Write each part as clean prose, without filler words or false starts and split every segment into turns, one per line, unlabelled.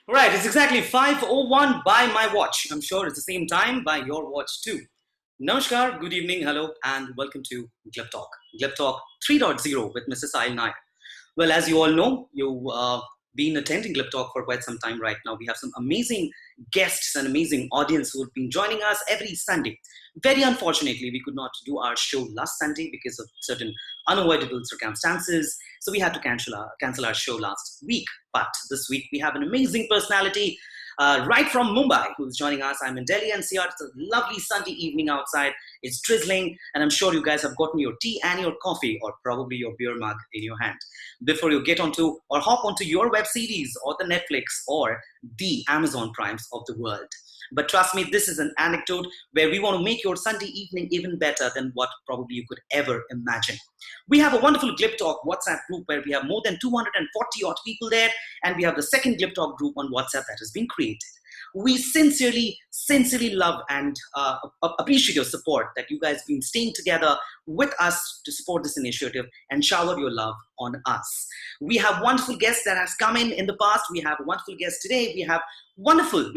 Right, it's exactly 5:01 by my watch. I'm sure it's the same time by your watch too. Namaskar, good evening, hello, and welcome to GLIBTALK. GLIBTALk 3.0 with Mrs. Sahil Nayar. Well, as you all know, you've been attending GLIBTALK for quite some time right now. We have some amazing guests and amazing audience who have been joining us every Sunday. Very unfortunately, we could not do our show last Sunday because of certain unavoidable circumstances. So we had to cancel our show last week. But this week we have an amazing personality right from Mumbai who's joining us. I'm in Delhi NCR. It's a lovely Sunday evening outside. It's drizzling, and I'm sure you guys have gotten your tea and your coffee, or probably your beer mug in your hand before you get onto or hop onto your web series or the Netflix or the Amazon Primes of the world. But trust me, this is an anecdote where we want to make your Sunday evening even better than what probably you could ever imagine. We have a wonderful GLIBTALK WhatsApp group where we have more than 240 odd people there, and we have the second GLIBTALK group on WhatsApp that has been created. We sincerely love and appreciate your support, that you guys have been staying together with us to support this initiative and shower your love on us. We have wonderful guests that has come in the past. We have a wonderful guest today. We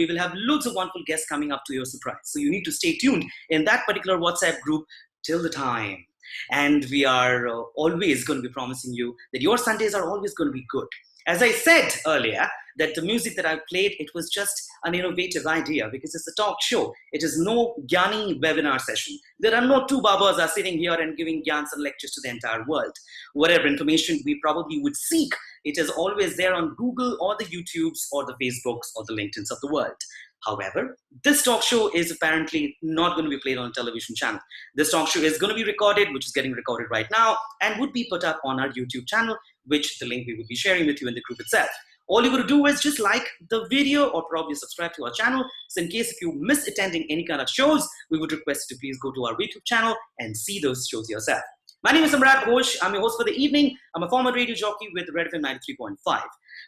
will have loads of wonderful guests coming up to your surprise. So you need to stay tuned in that particular WhatsApp group till the time. And we are always going to be promising you that your Sundays are always going to be good. As I said earlier, that the music that I played, it was just an innovative idea because it's a talk show. It is no Gyani webinar session. There are no two babas are sitting here and giving Gyans and lectures to the entire world. Whatever information we probably would seek, it is always there on Google or the YouTubes or the Facebooks or the LinkedIns of the world. However, this talk show is apparently not going to be played on a television channel. This talk show is going to be recorded, which is getting recorded right now, and would be put up on our YouTube channel, which the link we will be sharing with you in the group itself. All you got to do is just like the video or probably subscribe to our channel. So in case if you miss attending any kind of shows, we would request you to please go to our YouTube channel and see those shows yourself. My name is Samrat Ghosh. I'm your host for the evening. I'm a former radio jockey with Red FM 93.5.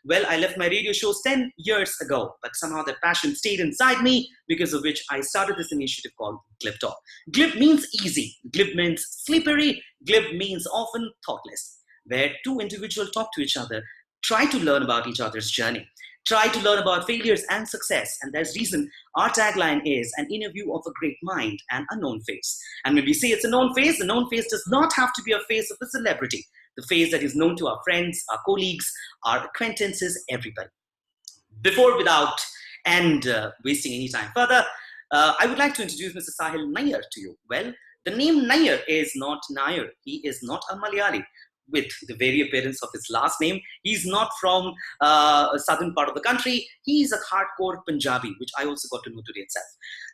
Well, I left my radio shows 10 years ago, but somehow that passion stayed inside me, because of which I started this initiative called GLIBTALK. Glib means easy. Glib means slippery. Glib means often thoughtless, where two individuals talk to each other, try to learn about each other's journey, try to learn about failures and success. And there's reason our tagline is an interview of a great mind and a known face. And when we say it's a known face, the known face does not have to be a face of a celebrity. The face that is known to our friends, our colleagues, our acquaintances, everybody. Without wasting any time further, I would like to introduce Mr. Sahil Nayar to you. Well, the name Nayar is not Nayar. He is not a Malayali. With the very appearance of his last name, he's not from a southern part of the country. He's a hardcore Punjabi, which I also got to know today itself.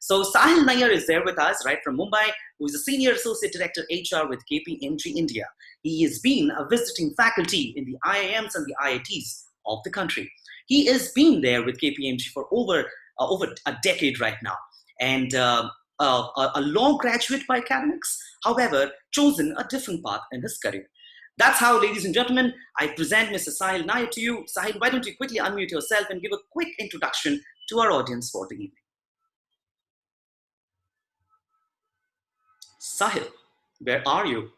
So Sahil Nayar is there with us, right from Mumbai, who is a Senior Associate Director HR with KPMG India. He has been a visiting faculty in the IIMs and the IITs of the country. He has been there with KPMG for over a decade right now. And a law graduate by academics, however, chosen a different path in his career. That's how, ladies and gentlemen, I present Mr. Sahil Nayar to you. Sahil, why don't you quickly unmute yourself and give a quick introduction to our audience for the evening. Sahil, where are you?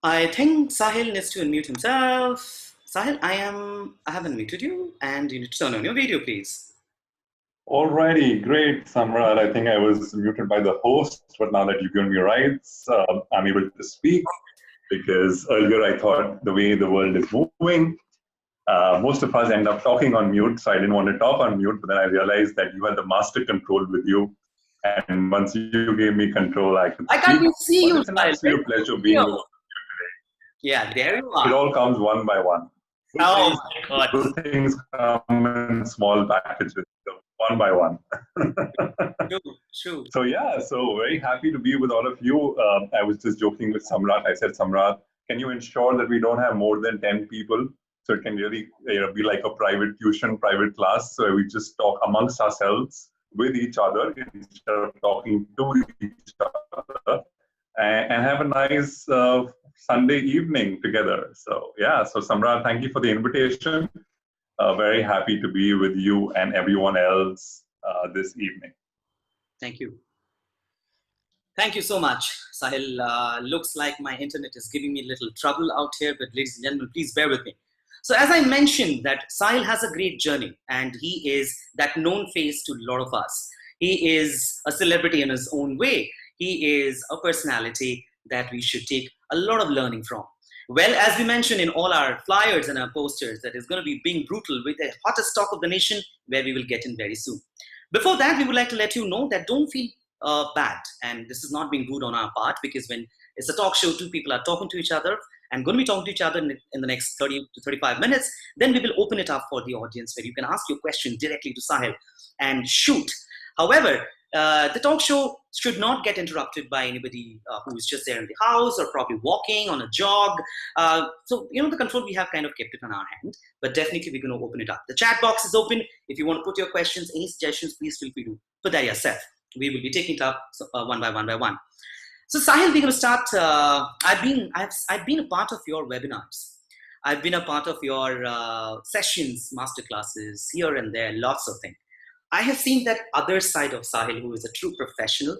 I think Sahil needs to unmute himself. Sahil, I haven't muted you, and you need to turn on your video, please.
Alrighty, great, Samrat. I think I was muted by the host, but now that you've given me rights, I'm able to speak, because earlier I thought the way the world is moving, most of us end up talking on mute, so I didn't want to talk on mute, but then I realized that you had the master control with you, and once you gave me control, I could speak.
I can't see you,
It's an absolute pleasure being with you today.
Yeah, there you are.
It all comes one by one.
Oh my God.
Good things come in small packages. One by one.
True.
So yeah, so very happy to be with all of you. I was just joking with Samrat. I said, Samrat, can you ensure that we don't have more than 10 people? So it can really be like a private tuition, private class. So we just talk amongst ourselves with each other instead of talking to each other, and have a nice Sunday evening together. So yeah, so Samrat, thank you for the invitation. Very happy to be with you and everyone else this evening.
Thank you. Thank you so much. Sahil, looks like my internet is giving me a little trouble out here, but ladies and gentlemen, please bear with me. So as I mentioned that Sahil has a great journey and he is that known face to a lot of us. He is a celebrity in his own way. He is a personality that we should take a lot of learning from. Well, as we mentioned in all our flyers and our posters, that is going to be being brutal with the hottest talk of the nation, where we will get in very soon. Before that, we would like to let you know that don't feel bad, and this is not being rude on our part, because when it's a talk show, two people are talking to each other and going to be talking to each other in the next 30 to 35 minutes, then we will open it up for the audience where you can ask your question directly to Sahil and shoot. However, the talk show should not get interrupted by anybody who is just there in the house or probably walking on a jog. So, the control we have kind of kept it on our hand, but definitely we're going to open it up. The chat box is open. If you want to put your questions, any suggestions, please feel free to put that yourself. We will be taking it up one by one. So, Sahil, we're going to start. I've been a part of your webinars. I've been a part of your sessions, masterclasses, here and there, lots of things. I have seen that other side of Sahil, who is a true professional,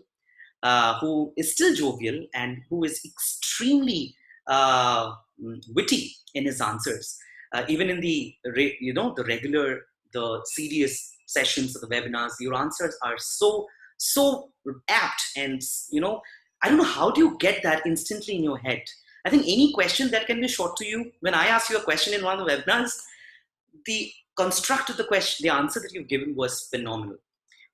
who is still jovial and who is extremely witty in his answers. Even in the regular, the serious sessions of the webinars, your answers are so apt, and I don't know, how do you get that instantly in your head? I think any question that can be shot to you, when I asked you a question in one of the webinars, the construct of the question, the answer that you've given was phenomenal.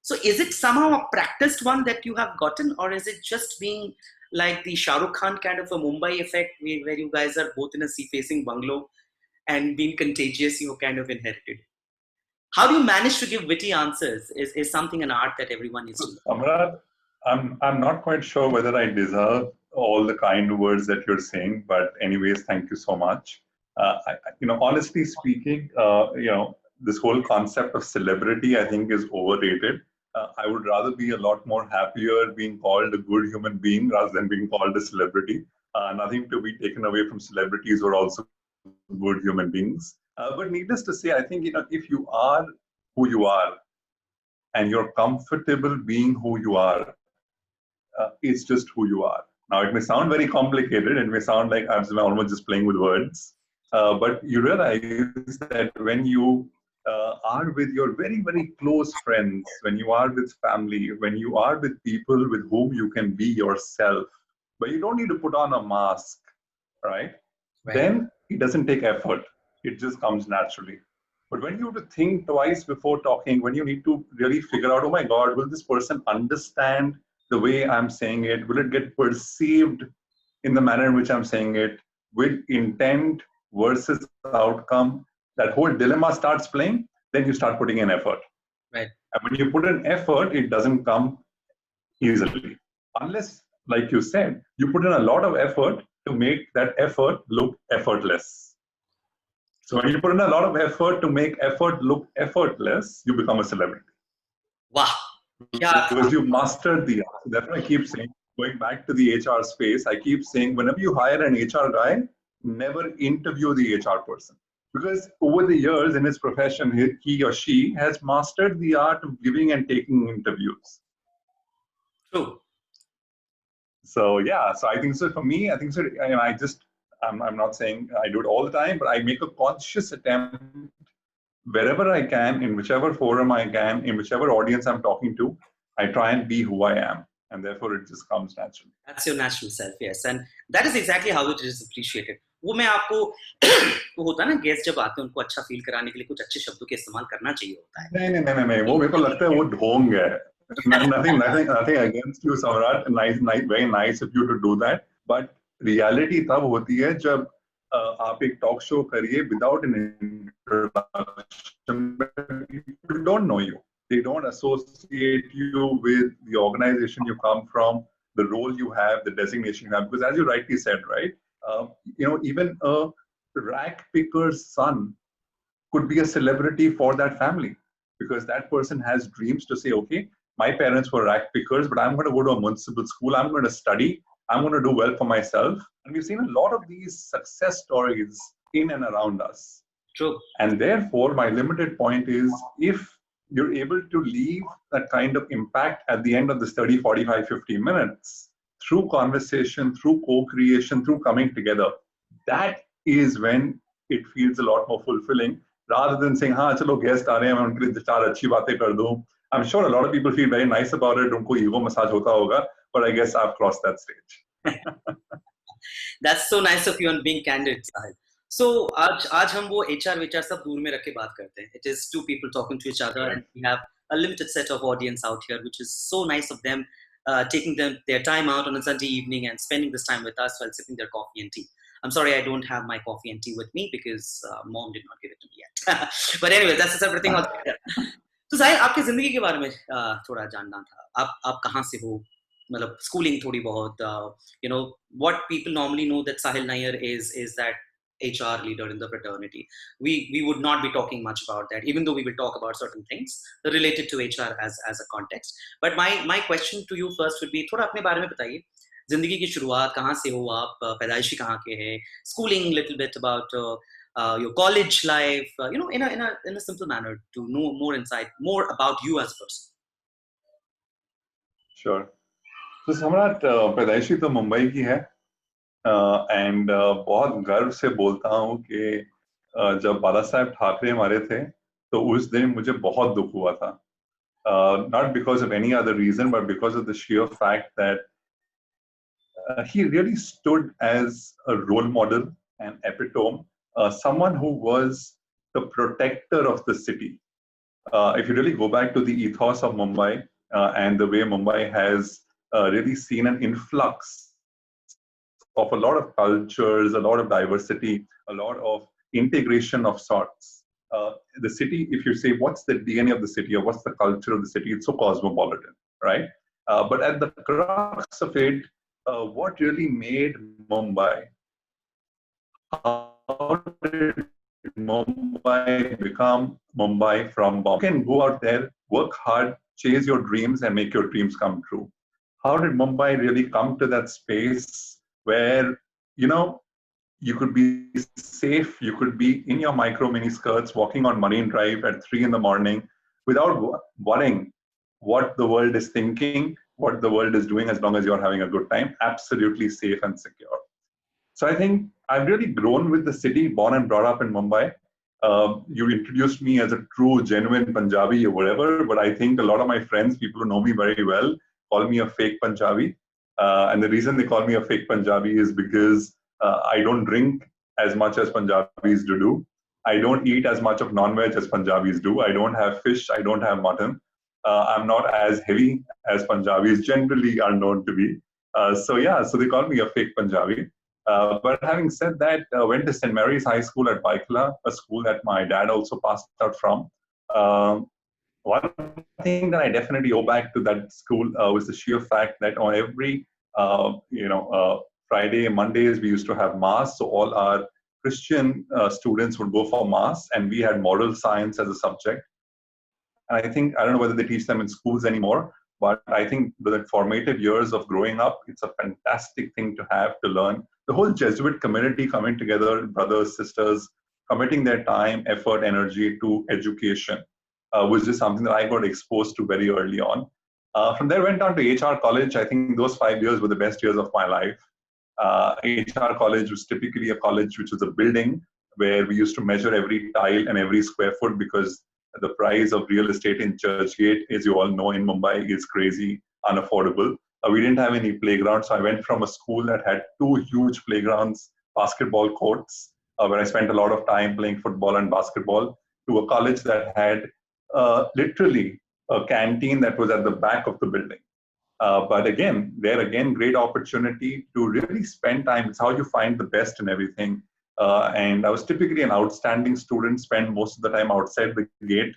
So is it somehow a practiced one that you have gotten, or is it just being like the Shah Rukh Khan kind of a Mumbai effect where you guys are both in a sea-facing bungalow and being contagious, you kind of inherited? How do you manage to give witty answers is something, an art that everyone needs to learn.
Samrat, I'm not quite sure whether I deserve all the kind words that you're saying, but anyways, thank you so much. Honestly speaking, this whole concept of celebrity, I think, is overrated. I would rather be a lot more happier being called a good human being rather than being called a celebrity. Nothing to be taken away from celebrities who are also good human beings. But needless to say, I think, if you are who you are and you're comfortable being who you are, it's just who you are. Now, it may sound very complicated. It may sound like I'm almost just playing with words. But you realize that when you are with your very, very close friends, when you are with family, when you are with people with whom you can be yourself, but you don't need to put on a mask, right? Then it doesn't take effort. It just comes naturally. But when you have to think twice before talking, when you need to really figure out, oh my God, will this person understand the way I'm saying it? Will it get perceived in the manner in which I'm saying it? With intent versus outcome, that whole dilemma starts playing, then you start putting in effort.
Right.
And when you put in effort, it doesn't come easily. Unless, like you said, you put in a lot of effort to make that effort look effortless. So when you put in a lot of effort to make effort look effortless, you become a celebrity.
Wow. Yeah.
Because you mastered the art. That's why I keep saying, going back to the HR space, I keep saying, whenever you hire an HR guy, never interview the HR person. Because over the years in his profession, he or she has mastered the art of giving and taking interviews.
True.
So yeah, so I think so. For me, I think so. I'm not saying I do it all the time, but I make a conscious attempt wherever I can, in whichever forum I can, in whichever audience I'm talking to, I try and be who I am. And therefore it just comes naturally.
That's your natural self, yes. And that is exactly how it is appreciated. वो मैं आपको वो होता है ना, guest जब आते हैं उनको अच्छा फील कराने के लिए कुछ अच्छे शब्दों के इस्तेमाल करना चाहिए होता है.
नहीं, वो मेरे को लगता है वो ढोंग है. Nothing against you, Samrat. Very nice of you to do that. But reality तब होती है जब आप एक टॉक शो करिए without an introduction. People don't know you. They don't associate you with the organization you come from, the role you have, the designation you have. Because as you rightly said, right, even a rack picker's son could be a celebrity for that family, because that person has dreams to say, okay, my parents were rack pickers, but I'm going to go to a municipal school. I'm going to study. I'm going to do well for myself. And we've seen a lot of these success stories in and around us.
True.
And therefore, my limited point is, if you're able to leave that kind of impact at the end of this 30, 45, 50 minutes, through conversation, through co-creation, through coming together, that is when it feels a lot more fulfilling rather than saying, हाँ चलो guest आ रहे हैं मैं उनके लिए चार अच्छी बातें कर दूं. I'm sure a lot of people feel very nice about it. उनको ego massage होता होगा, but I guess I've crossed that stage.
That's so nice of you and being candid, Sahil. So आज हम वो HR वेचआर सब दूर में रख के बात करते हैं. It is two people talking to each other,
Right.
and we have a limited set of audience out here, which is so nice of them taking their time out on a Sunday evening and spending this time with us while sipping their coffee and tea. I'm sorry I don't have my coffee and tea with me because mom did not give it to me yet. But anyway, that's a separate thing altogether. तो साहिल आपकी जिंदगी के बारे में थोड़ा जानना था. आप कहाँ से हो? मतलब स्कूलिंग थोड़ी बहुत what people normally know that Sahil Nayar is that HR leader in the fraternity. We would not be talking much about that, even though we will talk about certain things related to HR as a context. But my question to you first would be थोड़ा अपने बारे में बताइए. जिंदगी की शुरुआत कहाँ से हो आप? पैदाइशी कहाँ के हैं? Schooling, little bit about your college life, in a simple manner to know more insight, more about you as a person.
Sure. तो सम्राट पैदाइशी तो मुंबई की है एंड बहुत गर्व से बोलता हूँ कि जब बाला साहेब ठाकरे मारे थे तो उस दिन मुझे बहुत दुख हुआ था. Not because of any other reason, but because of the sheer fact that he really stood as a role model, an epitome, someone who was the protector of the city. If you really go back to the ethos of Mumbai and the way Mumbai has really seen an influx of a lot of cultures, a lot of diversity, a lot of integration of sorts. The city, if you say, what's the DNA of the city or what's the culture of the city, it's so cosmopolitan, right? But at the crux of it, what really made Mumbai, how did Mumbai become Mumbai from Bombay? You can go out there, work hard, chase your dreams, and make your dreams come true. How did Mumbai really come to that space where, you could be safe, you could be in your micro mini skirts walking on Marine Drive at 3 in the morning without worrying what the world is thinking, what the world is doing, as long as you're having a good time, absolutely safe and secure. So I think I've really grown with the city, born and brought up in Mumbai. You introduced me as a true, genuine Punjabi or whatever, but I think a lot of my friends, people who know me very well, call me a fake Punjabi. And the reason they call me a fake Punjabi is because I don't drink as much as Punjabis do. I don't eat as much of non-veg as Punjabis do. I don't have fish. I don't have mutton. I'm not as heavy as Punjabis generally are known to be. So they call me a fake Punjabi. But having said that, went to St. Mary's High School at Baikala, a school that my dad also passed out from. One thing that I definitely owe back to that school was the sheer fact that on every, Friday, Mondays, we used to have mass. So all our Christian students would go for mass, and we had moral science as a subject. And I don't know whether they teach them in schools anymore, but I think the formative years of growing up, it's a fantastic thing to have to learn. The whole Jesuit community coming together, brothers, sisters, committing their time, effort, energy to education was just something that I got exposed to very early on. From there, went on to HR college. I think those 5 years were the best years of my life. HR college was typically a college which was a building where we used to measure every tile and every square foot because the price of real estate in Churchgate, as you all know, in Mumbai is crazy, unaffordable. We didn't have any playgrounds, so I went from a school that had 2 huge playgrounds, basketball courts, where I spent a lot of time playing football and basketball, to a college that had literally a canteen that was at the back of the building. But again, great opportunity to really spend time. It's how you find the best in everything. And I was typically an outstanding student, spent most of the time outside the gate,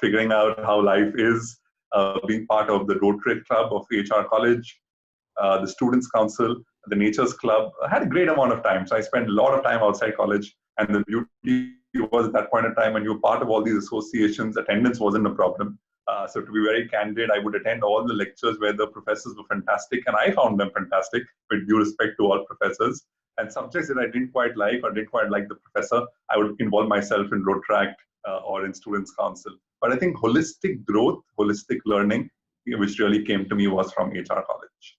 figuring out how life is, being part of the Rotary Club of HR College, the Students' Council, the Nature's Club. I had a great amount of time. So I spent a lot of time outside college. And the beauty was at that point in time when you were part of all these associations, attendance wasn't a problem. So to be very candid, I would attend all the lectures where the professors were fantastic, and I found them fantastic, with due respect to all professors. And subjects that I didn't quite like or didn't quite like the professor, I would involve myself in Rotaract or in Students' Council. But I think holistic growth, holistic learning, which really came to me, was from HR College.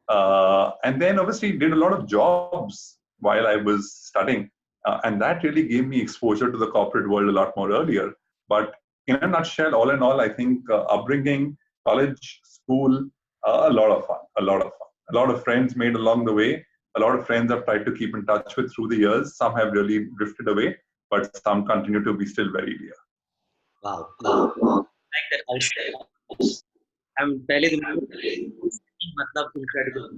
And then obviously did a lot of jobs while I was studying. And that really gave me exposure to the corporate world a lot more earlier. But in a nutshell, all in all, I think upbringing, college, school, a lot of fun, a lot of fun. A lot of friends made along the way. A lot of friends I've tried to keep in touch with through the years. Some have really drifted away, but some continue to be still very dear.
Wow. Like that outstanding. हम पहले दिन मतलब incredible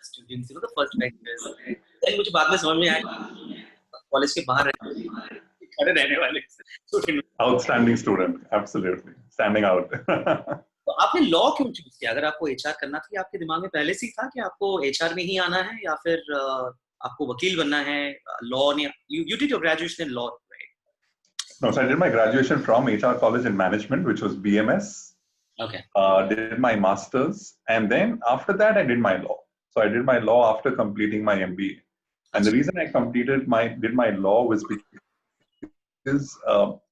students, the first benchers. Then मुझे बाद में समझ में आया कॉलेज के बाहर खड़े रहने वाले student.
Outstanding student, absolutely standing out.
तो आपने लॉ क्यों चूज किया? अगर आपको एचआर करना था, आपके दिमाग में पहले से ही था कि आपको एचआर में ही आना है, या फिर आपको वकील बनना है? लॉ ने you did your graduation in law, right?
No, so I did my graduation from HR College in Management, which was BMS.
Okay.
Did my masters, and then after that I did my law. So I did my law after completing my MBA. And the reason I did my law was because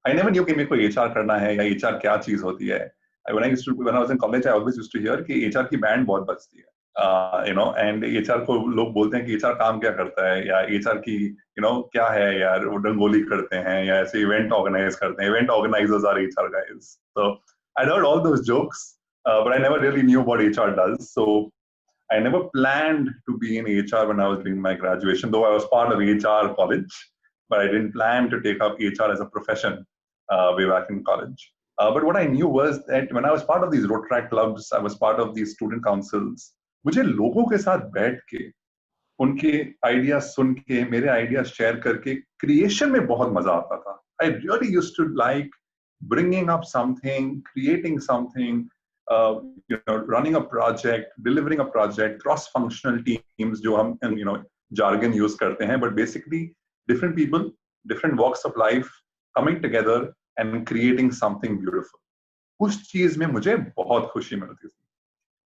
I never knew कि मेरे को HR करना है या HR क्या चीज होती है. When I was in college, I always used to hear कि HR की बैंड बहुत बजती है. And HR को लोग बोलते हैं कि HR काम क्या करता है, या HR की क्या है यार, वो रंगोली करते हैं या ऐसे इवेंट ऑर्गेनाइज करते हैं. Event organizers are HR guys. So I'd heard all those jokes, but I never really knew what HR does. So I never planned to be in HR when I was doing my graduation, though I was part of HR college, but I didn't plan to take up HR as a profession way back in college. But what I knew was that when I was part of these Rotaract clubs, I was part of these student councils, मुझे लोगों के साथ बैठ के उनके ideas सुन के मेरे ideas share करके क्रिएशन में बहुत मजा आता था. I really used to like bringing up something, creating something, running a project, delivering a project, cross-functional teams जो हम jargon use करते हैं, but basically different people, different walks of life coming together and creating something beautiful. उस चीज में मुझे बहुत खुशी मिलती थी.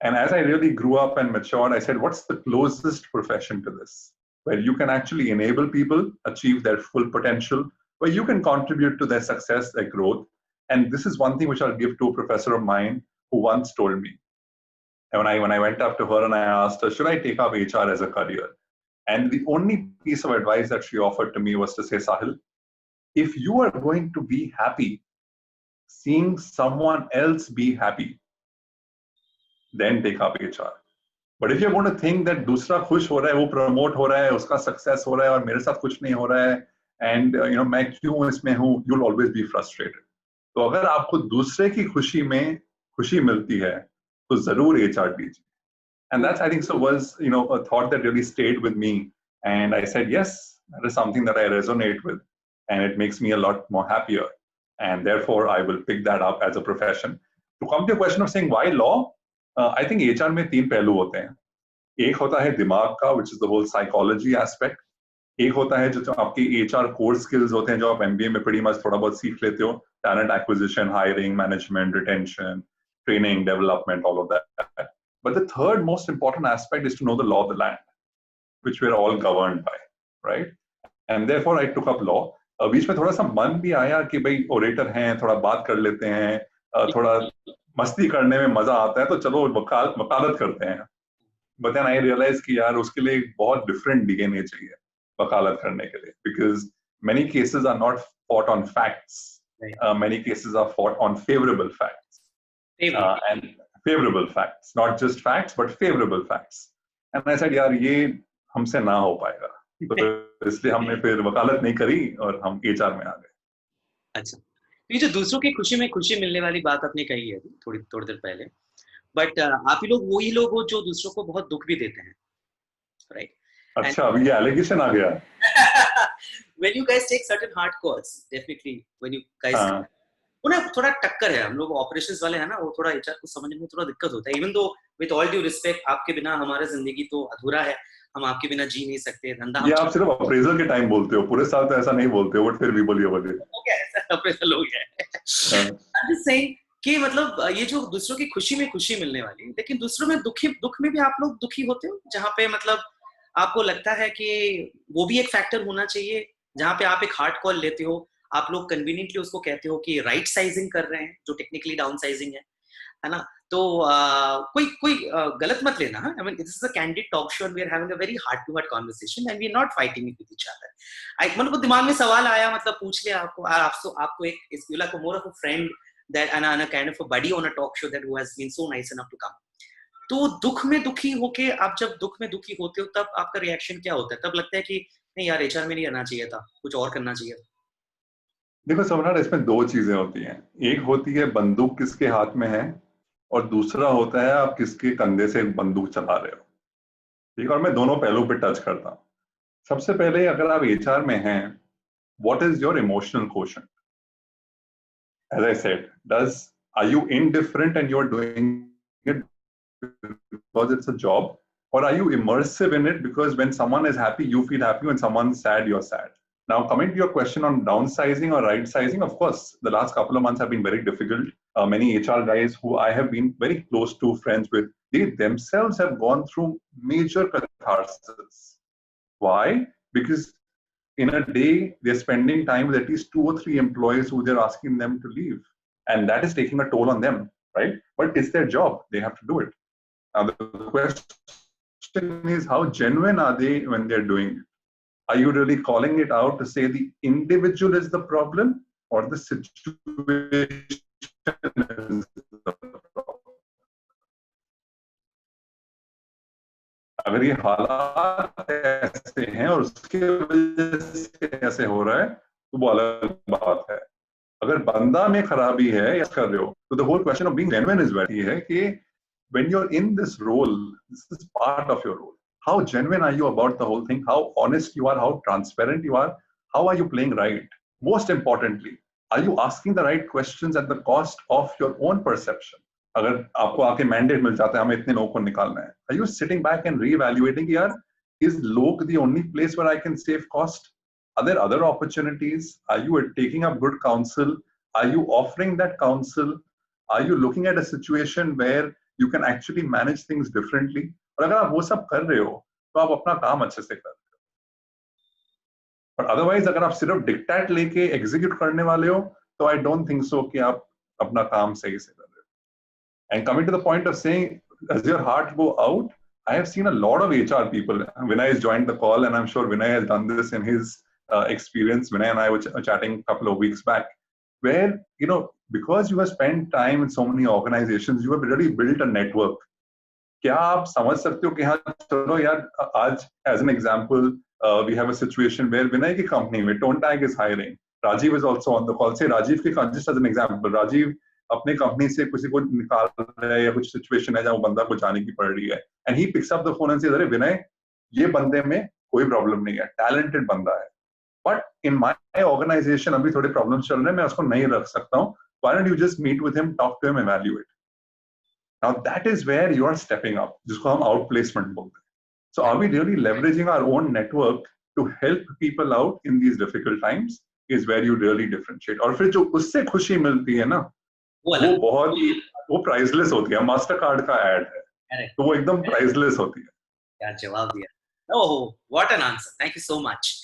And as I really grew up and matured, I said, what's the closest profession to this, where you can actually enable people achieve their full potential, where you can contribute to their success, their growth. And this is one thing which I'll give to a professor of mine who once told me. And when I went up to her and I asked her, should I take up HR as a career? And the only piece of advice that she offered to me was to say, Sahil, if you are going to be happy seeing someone else be happy, then take up HR. But if you're going to think that दूसरा खुश हो रहा है, वो promote हो रहा है, उसका success हो रहा है और मेरे साथ कुछ नहीं हो रहा है, and मैं क्यों इसमें हूँ, you'll always be frustrated. तो अगर आपको दूसरे की खुशी में खुशी मिलती है, तो जरूर HR लीजिए. And that's, I think, so was a thought that really stayed with me. And I said, yes, that is something that I resonate with, and it makes me a lot more happier. And therefore, I will pick that up as a profession. To come to your question of saying why law, I think HR में तीन पहलू होते हैं. एक होता है दिमाग का, which is the whole psychology aspect. एक होता है जो आपकी HR core skills होते हैं, जो आप MBA में pretty much थोड़ा बहुत सीख लेते हो, talent acquisition, hiring, management, retention, training, development, all of that. But the third most important aspect is to know the law of the land, which we're all governed by, right? And therefore, I took up law. बीच में थोड़ा सा मन भी आया कि भाई orator हैं, थोड़ा बात कर लेते हैं, थोड़ा मस्ती करने में मजा आता है, तो चलो वकालत करते हैं. But then I realized कि यार उसके लिए बहुत different DNA चाहिए वकालत करने के लिए, because many cases are not fought on facts. Right. Many cases are fought on favorable facts. And favorable facts, not just facts, but favorable facts. And I said, यार ये हमसे ना हो पाएगा, तो इसलिए हमने फिर वकालत नहीं करी और हम HR में आ गए.
अच्छा, ये जो दूसरों की खुशी में खुशी मिलने वाली बात आपने कही है थोड़ी देर पहले, बट आप ही लोग वही लोग हो जो दूसरों को बहुत दुख भी देते हैं, राइट?
अच्छा, अभी ये एलिगेशन आ गया.
When you guys take certain hard calls, definitely when you guys उन्हें थोड़ा टक्कर है. हम लोग ऑपरेशंस वाले हैं ना, वो थोड़ा HR को समझने में थोड़ा दिक्कत होता है. Even though with all due respect, आपके बिना हमारा जिंदगी तो अधूरा है, हम आपके बिना जी नहीं सकते. धंधा
ये आप सिर्फ अप्रेजल के टाइम बोलते हो, पूरे साल तो ऐसा नहीं बोलते हो, बट फिर भी बोलिए.
ओके, अप्रेजल हो गया. I'm just saying कि मतलब ये जो दूसरों की खुशी में खुशी मिलने वाली, लेकिन दूसरों में दुख में भी आप लोग दुखी होते हो, जहाँ पे मतलब आपको लगता है कि वो भी एक फैक्टर होना चाहिए, जहाँ पे आप एक हार्ड कॉल लेते हो, आप लोग कन्वीनियंटली उसको कहते हो कि राइट साइजिंग कर रहे हैं, जो टेक्निकली डाउन साइजिंग है ना. तो कोई कोई गलत मत लेना. I mean this is a candid talk show and we are having a very heart to heart conversation and we are not fighting with each other. I मतलब दिमाग में सवाल आया, मतलब पूछ लिया आपको. आपको एक इस you like more of a friend that and a kind of a buddy on a talk show that who has been so nice enough to come. तो दुख में दुखी होके आप जब दुख में दुखी होते हो तब आपका रिएक्शन क्या होता है? तब लगता है कि नहीं यार एचआर में नहीं रहना चाहिए था, कुछ और करना चाहिए.
देखो सम्राट, इसमें दो चीजें होती हैं. एक होती है बंदूक किसके हाथ में है, और दूसरा होता है आप किसके कंधे से बंदूक चला रहे हो. ठीक है, और मैं दोनों पहलू पे टच करता हूँ. सबसे पहले अगर आप एचआर में हैं, what is your emotional quotient? As I said, does are you indifferent and you are doing it because it's a job, or are you immersive in it because when someone is happy you feel happy, when someone's sad you're sad? Now coming to your question on downsizing or right sizing, of course the last couple of months have been very difficult. Many HR guys who I have been very close to, friends with, they themselves have gone through major catharsis. Why? Because in a day they're spending time with at least 2 or 3 employees who they're asking them to leave, and that is taking a toll on them, right? But it's their job, they have to do it. Now, the question is, how genuine are they when they're doing it? Are you really calling it out to say the individual is the problem or the situation is the problem? अगर ये हालात ऐसे हैं और उसके वजह से ऐसे हो रहा है तो वो अलग बात है. अगर बंदा में खराबी है या कर रहे हो, तो the whole question of being genuine is very है कि when you're in this role, this is part of your role. How genuine are you about the whole thing? How honest you are? How transparent you are? How are you playing right? Most importantly, are you asking the right questions at the cost of your own perception? अगर आपको आके mandate मिल जाता है हमें इतने लोगों को निकालना है, are you sitting back and reevaluating यार, is lok the only place where I can save cost? Are there other opportunities? Are you taking up good counsel? Are you offering that counsel? Are you looking at a situation where you can actually manage things differently? और अगर आप वो सब कर रहे हो तो आप अपना काम अच्छे से कर रहे हो. पर अदरवाइज अगर आप सिर्फ डिक्टेट लेके एग्जीक्यूट करने वाले हो तो आई डोंट थिंक सो कि आप अपना काम सही से कर रहे हो. And coming to the point of saying does your heart go out? I have seen a lot of HR people. Vinay has joined the call, and I'm sure Vinay has done this in his experience. Vinay and I were chatting a couple of weeks back, where because you have spent time in so many organizations, you have really built a network. क्या आप समझ सकते हो कि हाँ चलो यार आज as an example we have a situation where Vinay की कंपनी में Tonetag is hiring. Rajeev is also on the call. Say Rajeev के just as an example, Rajeev अपने कंपनी से किसी को निकाल रहा है या कुछ सिचुएशन है जहां वो बंदा को जाने की पड़ रही है, and he picks up the phone and says अरे विनय ये बंदे में कोई प्रॉब्लम नहीं है, टैलेंटेड बंदा है, बट इन माय ऑर्गेनाइजेशन अभी थोड़े प्रॉब्लम्स चल रहे हैं, मैं उसको नहीं रख सकता हूँ. Why don't you just meet with him, talk to him, evaluate. Now that is where you are stepping up, जिसको हम outplacement बोलते हैं. So are we really leveraging our own network to help people out in these difficult times? Is where you really differentiate. और फिर जो उससे खुशी मिलती है ना, वो बहुत वो प्राइसलेस होती है. मास्टर कार्ड का एड है तो वो एकदम प्राइसलेस होती है.
क्या जवाब दिया. Oh, what an answer. Thank you so much.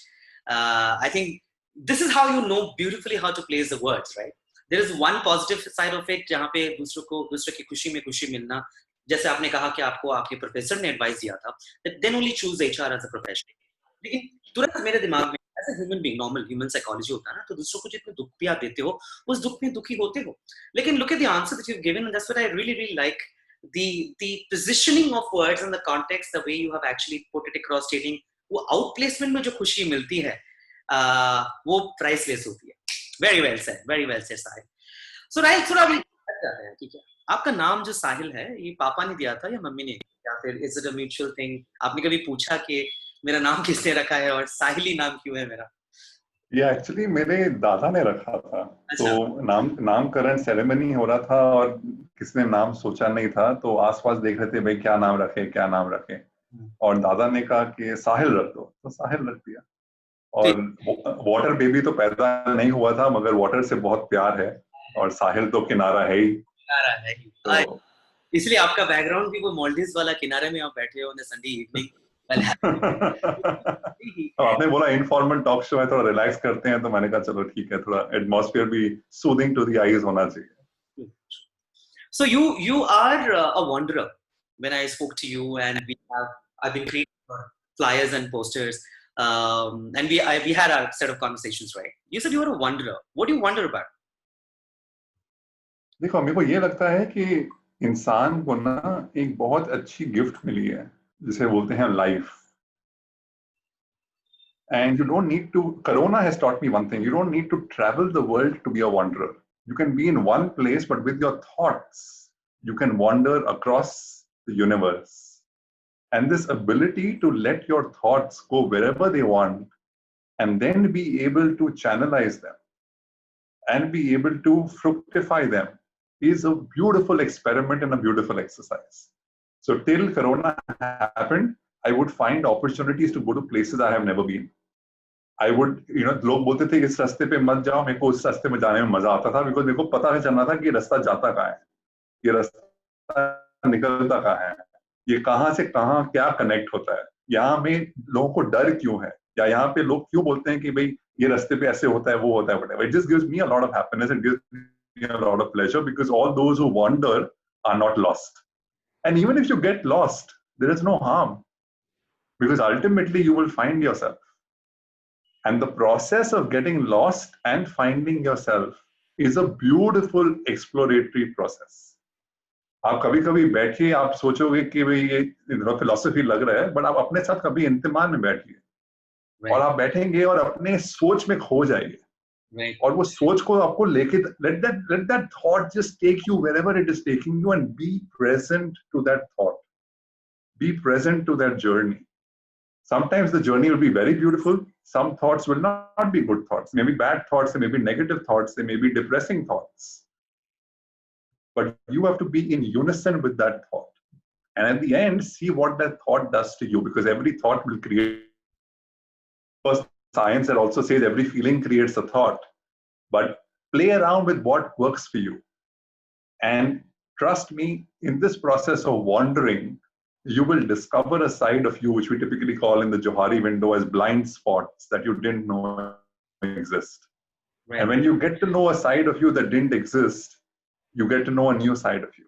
I think this is how you know beautifully how to place the words, right? There is one positive side of it जहाँ पे दूसरे की खुशी में खुशी मिलना. जैसे आपने कहा कि आपको आपके प्रोफेसर ने एडवाइस दिया था, then only choose HR as a profession. लेकिन तुरंत मेरे दिमाग में ऐसा human being, normal human psychology होता है ना, तो दूसरों को जितने दुख भी आप देते हो उस दुख में दुखी होते हो. लेकिन look at the answer that you've given, and that's what I really like. The positioning of words and the context, the way you have actually put it across, stating वो outplacement में जो खुशी मिलती है वो priceless होती है. Very well said साहिल. So right, थोड़ा अभी जाते हैं, ठीक है. आपका नाम जो साहिल है ये पापा ने दिया था या मम्मी ने, या फिर is it a mutual thing? आपने कभी पूछा कि मेरा नाम किसने रखा है और साहिली नाम क्यों है मेरा?
ये एक्चुअली मेरे दादा ने रखा था.
अच्छा.
तो नामकरण सेरेमनी हो रहा था और किसने नाम सोचा नहीं था, तो आसपास देख रहे थे भाई क्या नाम रखे, और दादा ने कहा कि साहिल रख दो, तो साहिल रख दिया. और वाटर बेबी तो पैदा नहीं हुआ था, मगर वाटर से बहुत प्यार है और साहिल तो किनारा है ही. तो
इसलिए आपका बैकग्राउंड भी वो मालदीव्स वाला, किनारे में आप बैठे हो संडे इवनिंग.
आपने बोला इनफॉर्मल टॉक शो है, थोड़ा रिलैक्स करते हैं, तो मैंने कहा चलो ठीक है, थोड़ा एटमॉस्फेयर भी सूदिंग टू द आईज होना चाहिए.
So you are a wanderer. When I spoke to you, and I've been creating flyers and posters, and we had a set of conversations, right? You said you were a wanderer. What do you wonder about?
देखो मेरे को ये लगता है कि इंसान को ना एक बहुत अच्छी गिफ्ट मिली है जिसे बोलते हैं life. And you don't need to, Corona has taught me one thing. You don't need to travel the world to be a wanderer. You can be in one place, but with your thoughts, you can wander across the universe. And this ability to let your thoughts go wherever they want and then be able to channelize them and be able to fructify them is a beautiful experiment and a beautiful exercise. So till Corona happened, I would find opportunities to go to places I have never been. I would लोग बोलते थे इस रास्ते पे मत जाओ, मेरे को उस रास्ते में जाने में मजा आता था बिकॉज मेरे को पता नहीं चलना था कि ये रास्ता जाता कहाँ है, ये रास्ता निकलता कहाँ है, ये कहाँ से कहाँ क्या कनेक्ट होता है, यहाँ में लोगों को डर क्यों है, या यहाँ पे लोग क्यों बोलते हैं कि भाई ये रास्ते पे ऐसे होता है वो होता है. whatever. It just gives me a lot of happiness, it gives me a lot of pleasure because all those who wander are not lost. And even if you get lost, there is no harm because ultimately you will find yourself. And the process of getting lost and finding yourself is a beautiful exploratory process. आप कभी कभी बैठिए, आप सोचोगे कि भाई ये philosophy लग रहा है, बट आप अपने साथ कभी इंतमान में बैठिए, right. और आप बैठेंगे और अपने सोच में खो जाएंगे, right. और वो सोच को आपको लेके let that thought just take you wherever it is taking you and be present to that thought, be present to that journey. Sometimes the journey will be very beautiful. Some thoughts will not be good thoughts. Maybe bad thoughts, they may be negative thoughts, they may be depressing thoughts. But you have to be in unison with that thought. And at the end, see what that thought does to you, because every thought will create. First, science that also says every feeling creates a thought. But play around with what works for you. And trust me, in this process of wandering, you will discover a side of you which we typically call in the Johari window as blind spots that you didn't know exist. Right. And when you get to know a side of you that didn't exist, you get to know a new side of you.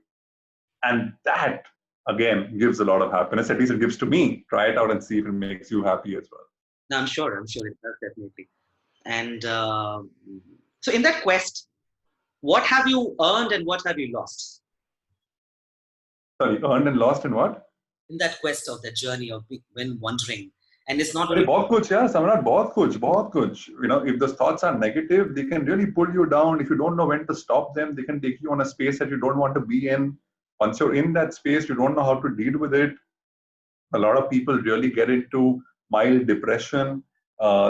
And that, again, gives a lot of happiness. At least it gives to me. Try it out and see if it makes you happy as well.
No, I'm sure it does, definitely. And so in that quest, what have you earned and what have you lost?
Sorry, earned and lost in what?
In that quest of that journey of when wandering, and it's not
only बहुत कुछ, yeah, Samrat, बहुत कुछ. If the thoughts are negative, they can really pull you down. If you don't know when to stop them, they can take you on a space that you don't want to be in. Once you're in that space, you don't know how to deal with it. A lot of people really get into mild depression.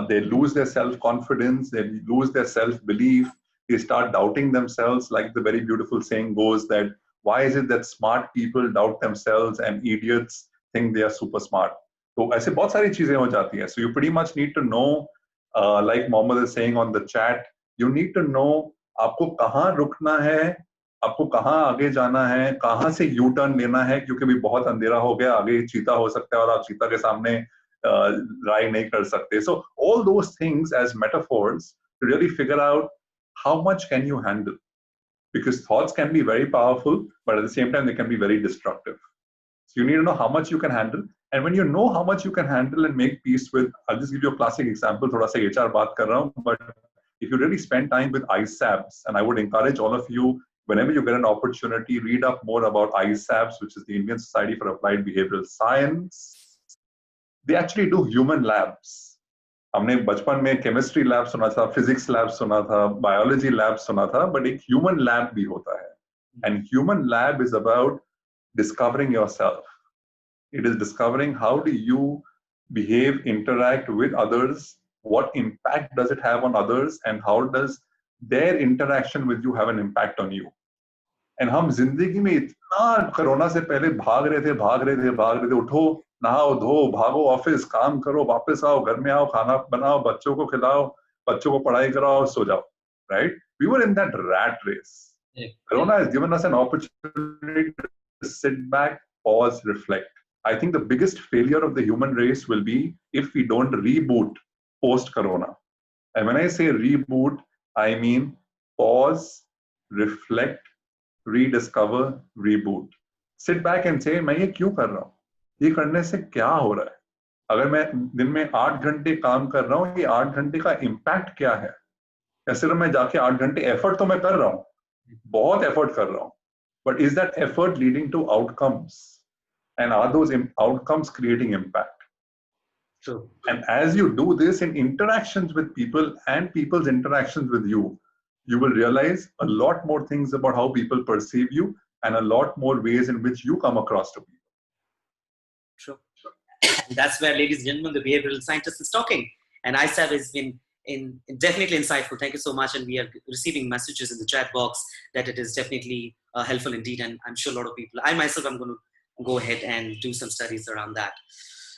They lose their self-confidence. They lose their self-belief. They start doubting themselves. Like the very beautiful saying goes that, why is it that smart people doubt themselves and idiots think they are super smart? So ऐसे बहुत सारी चीजें हो जाती हैं. So you pretty much need to know, like Mohammed is saying on the chat, you need to know आपको कहाँ रुकना है, आपको कहाँ आगे जाना है, कहाँ से यू टर्न लेना है, क्योंकि भी बहुत अंधेरा हो गया, आगे चीता हो सकता है और आप चीता के सामने राय नहीं कर सकते. So all those things as metaphors to really figure out how much can you handle. Because thoughts can be very powerful, but at the same time, they can be very destructive. So you need to know how much you can handle. And when you know how much you can handle and make peace with, I'll just give you a classic example, thoda sa HR baat kar raha hu, but if you really spend time with ISABs, and I would encourage all of you, whenever you get an opportunity, read up more about ISABs, which is the Indian Society for Applied Behavioral Science. They actually do human labs. हमने बचपन में chemistry lab सुना था, physics lab सुना था, biology lab सुना था, but एक ह्यूमन लैब भी होता है. And human lab is about discovering yourself. It is discovering how do you behave, interact with others, what impact does it have on others, and how does their interaction with you have an impact on you. And हम जिंदगी में इतना corona से पहले भाग रहे थे, उठो, नहाओ, धो, भागो ऑफिस, काम करो, वापस आओ, घर में आओ, खाना बनाओ, बच्चों को खिलाओ, बच्चों को पढ़ाई कराओ, सो जाओ, right? We were in that rat race. Yeah. Corona has given us an opportunity to sit back, pause, reflect. I think the biggest failure of the human race will be if we don't reboot post-corona. And when I say reboot, I mean pause, reflect, rediscover, reboot. Sit back and say, मैं ये क्यों कर रहा हूँ? ये करने से क्या हो रहा है? अगर मैं दिन में 8 घंटे काम कर रहा हूँ, ये 8 घंटे का इम्पैक्ट क्या है? या सिर्फ मैं जाके 8 घंटे एफर्ट तो मैं कर रहा हूँ, बहुत एफर्ट कर रहा हूँ, but is that effort leading to outcomes? And are those outcomes creating impact?
True.
And as you do this in interactions with people and people's interactions with you, you will realize a lot more things about how people perceive you and a lot more ways in which you come across to people.
True. That's where, ladies and gentlemen, the behavioral scientist is talking. And ISAB has been definitely insightful. Thank you so much. And we are receiving messages in the chat box that it is definitely helpful indeed. And I'm sure a lot of people, I myself, I'm going to go ahead and do some studies around that.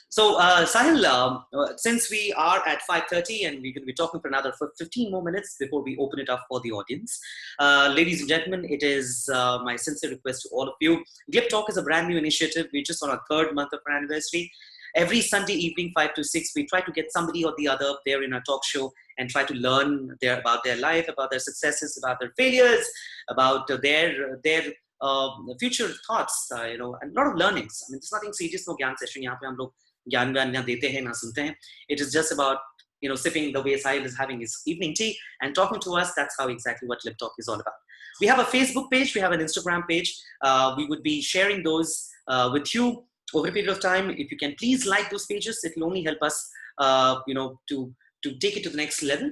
So, Sahil, since we are at 5:30 and we're going to be talking for another 15 more minutes before we open it up for the audience, ladies and gentlemen, it is my sincere request to all of you. GLIBTALK is a brand new initiative. We're just on our 3rd month of our anniversary. Every Sunday evening, 5 to 6, we try to get somebody or the other there in our talk show and try to learn about their life, about their successes, about their failures, about their future thoughts, and a lot of learnings. I mean, there's nothing serious, no gyan session. यहाँ पे हम लोग ज्ञान व्यान ना देते हैं ना सुनते हैं. It is just about sipping the way Sahil is having his evening tea and talking to us. That's how exactly what GLIBTALK is all about. We have a Facebook page, we have an Instagram page. We would be sharing those with you over a period of time. If you can please like those pages, it will only help us, to take it to the next level.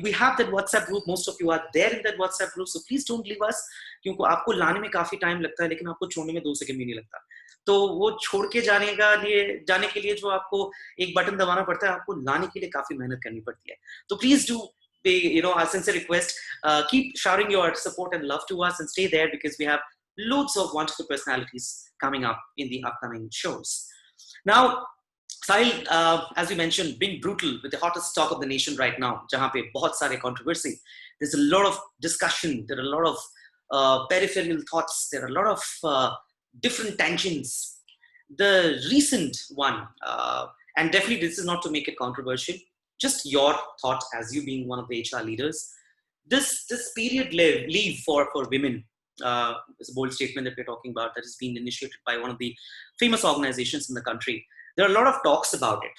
We have that WhatsApp group. Most of you are there in that WhatsApp group, so please don't leave us. क्योंकि आपको लाने में काफी time लगता है, लेकिन आपको छोड़ने में 2 सेकंड भी नहीं लगता. तो वो छोड़ के जाने के लिए जो आपको एक बटन दबाना पड़ता है, आपको लाने के लिए काफी मेहनत करनी पड़ती है. तो please do pay, our sincere request. Keep showering your support and love to us and stay there, because we have loads of wonderful personalities coming up in the upcoming shows. Now, Sahil, as we mentioned, being brutal with the hottest talk of the nation right now, जहाँ पे बहुत सारे controversy, there's a lot of discussion, there are a lot of peripheral thoughts, there are a lot of different tangents. The recent one, and definitely this is not to make it controversial, just your thought as you being one of the HR leaders, this period leave for women, is a bold statement that we're talking about, that has been initiated by one of the famous organizations in the country. There are a lot of talks about it,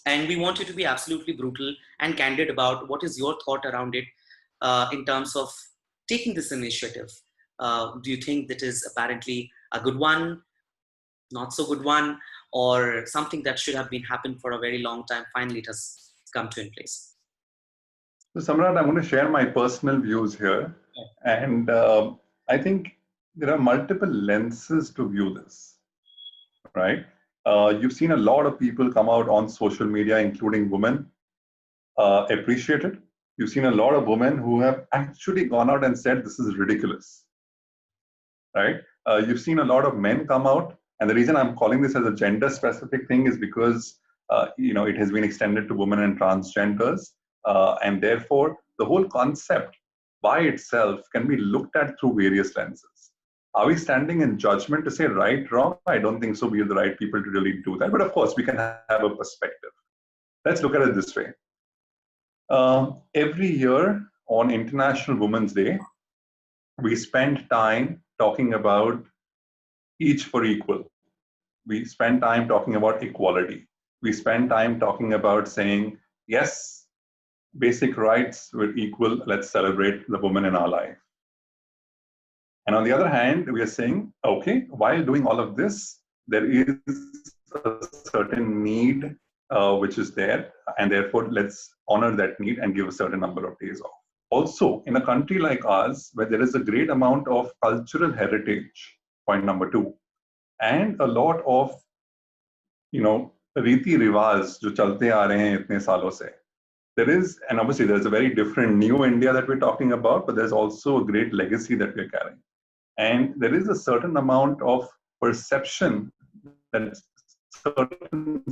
and we want you to be absolutely brutal and candid about what is your thought around it, in terms of taking this initiative. Do you think that is apparently a good one, not so good one, or something that should have been happened for a very long time? Finally, it has come to in place.
So, Samrat, I'm going to share my personal views here. And I think there are multiple lenses to view this, right? You've seen a lot of people come out on social media, including women, appreciate it. You've seen a lot of women who have actually gone out and said this is ridiculous, right? You've seen a lot of men come out, and the reason I'm calling this as a gender-specific thing is because it has been extended to women and transgenders, and therefore the whole concept by itself can be looked at through various lenses. Are we standing in judgment to say right, wrong? I don't think so. We are the right people to really do that. But of course, we can have a perspective. Let's look at it this way. Every year on International Women's Day, we spend time talking about each for equal. We spend time talking about equality. We spend time talking about saying, yes, basic rights were equal. Let's celebrate the woman in our life. And on the other hand, we are saying, okay, while doing all of this, there is a certain need which is there, and therefore let's honor that need and give a certain number of days off. Also, in a country like ours, where there is a great amount of cultural heritage, point number 2, and a lot of, riti rivaj jo chalte aa rahe hain itne saalon se. There is, and obviously there's a very different new India that we're talking about, but there's also a great legacy that we're carrying. And there is a certain amount of perception that certain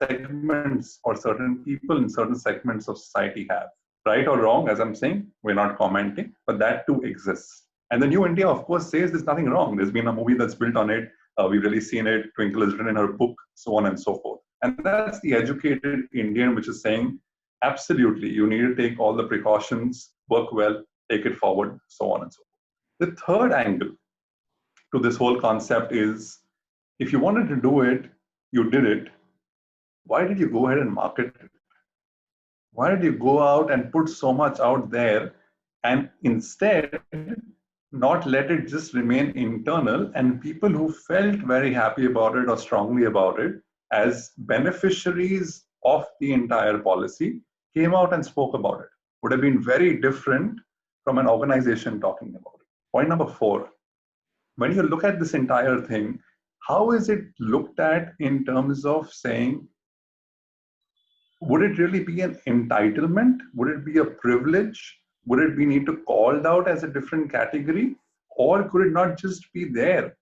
segments or certain people in certain segments of society have. Right or wrong, as I'm saying, we're not commenting, but that too exists. And the new India, of course, says there's nothing wrong. There's been a movie that's built on it. We've really seen it. Twinkle is written in her book, so on and so forth. And that's the educated Indian, which is saying, absolutely, you need to take all the precautions, work well, take it forward, so on and so forth. The third angle to this whole concept is, if you wanted to do it, you did it. Why did you go ahead and market it? Why did you go out and put so much out there and instead not let it just remain internal, and people who felt very happy about it or strongly about it as beneficiaries of the entire policy came out and spoke about it? Would have been very different from an organization talking about it. Point number 4, when you look at this entire thing, how is it looked at in terms of saying, would it really be an entitlement? Would it be a privilege? Would it be need to called out as a different category? Or could it not just be there?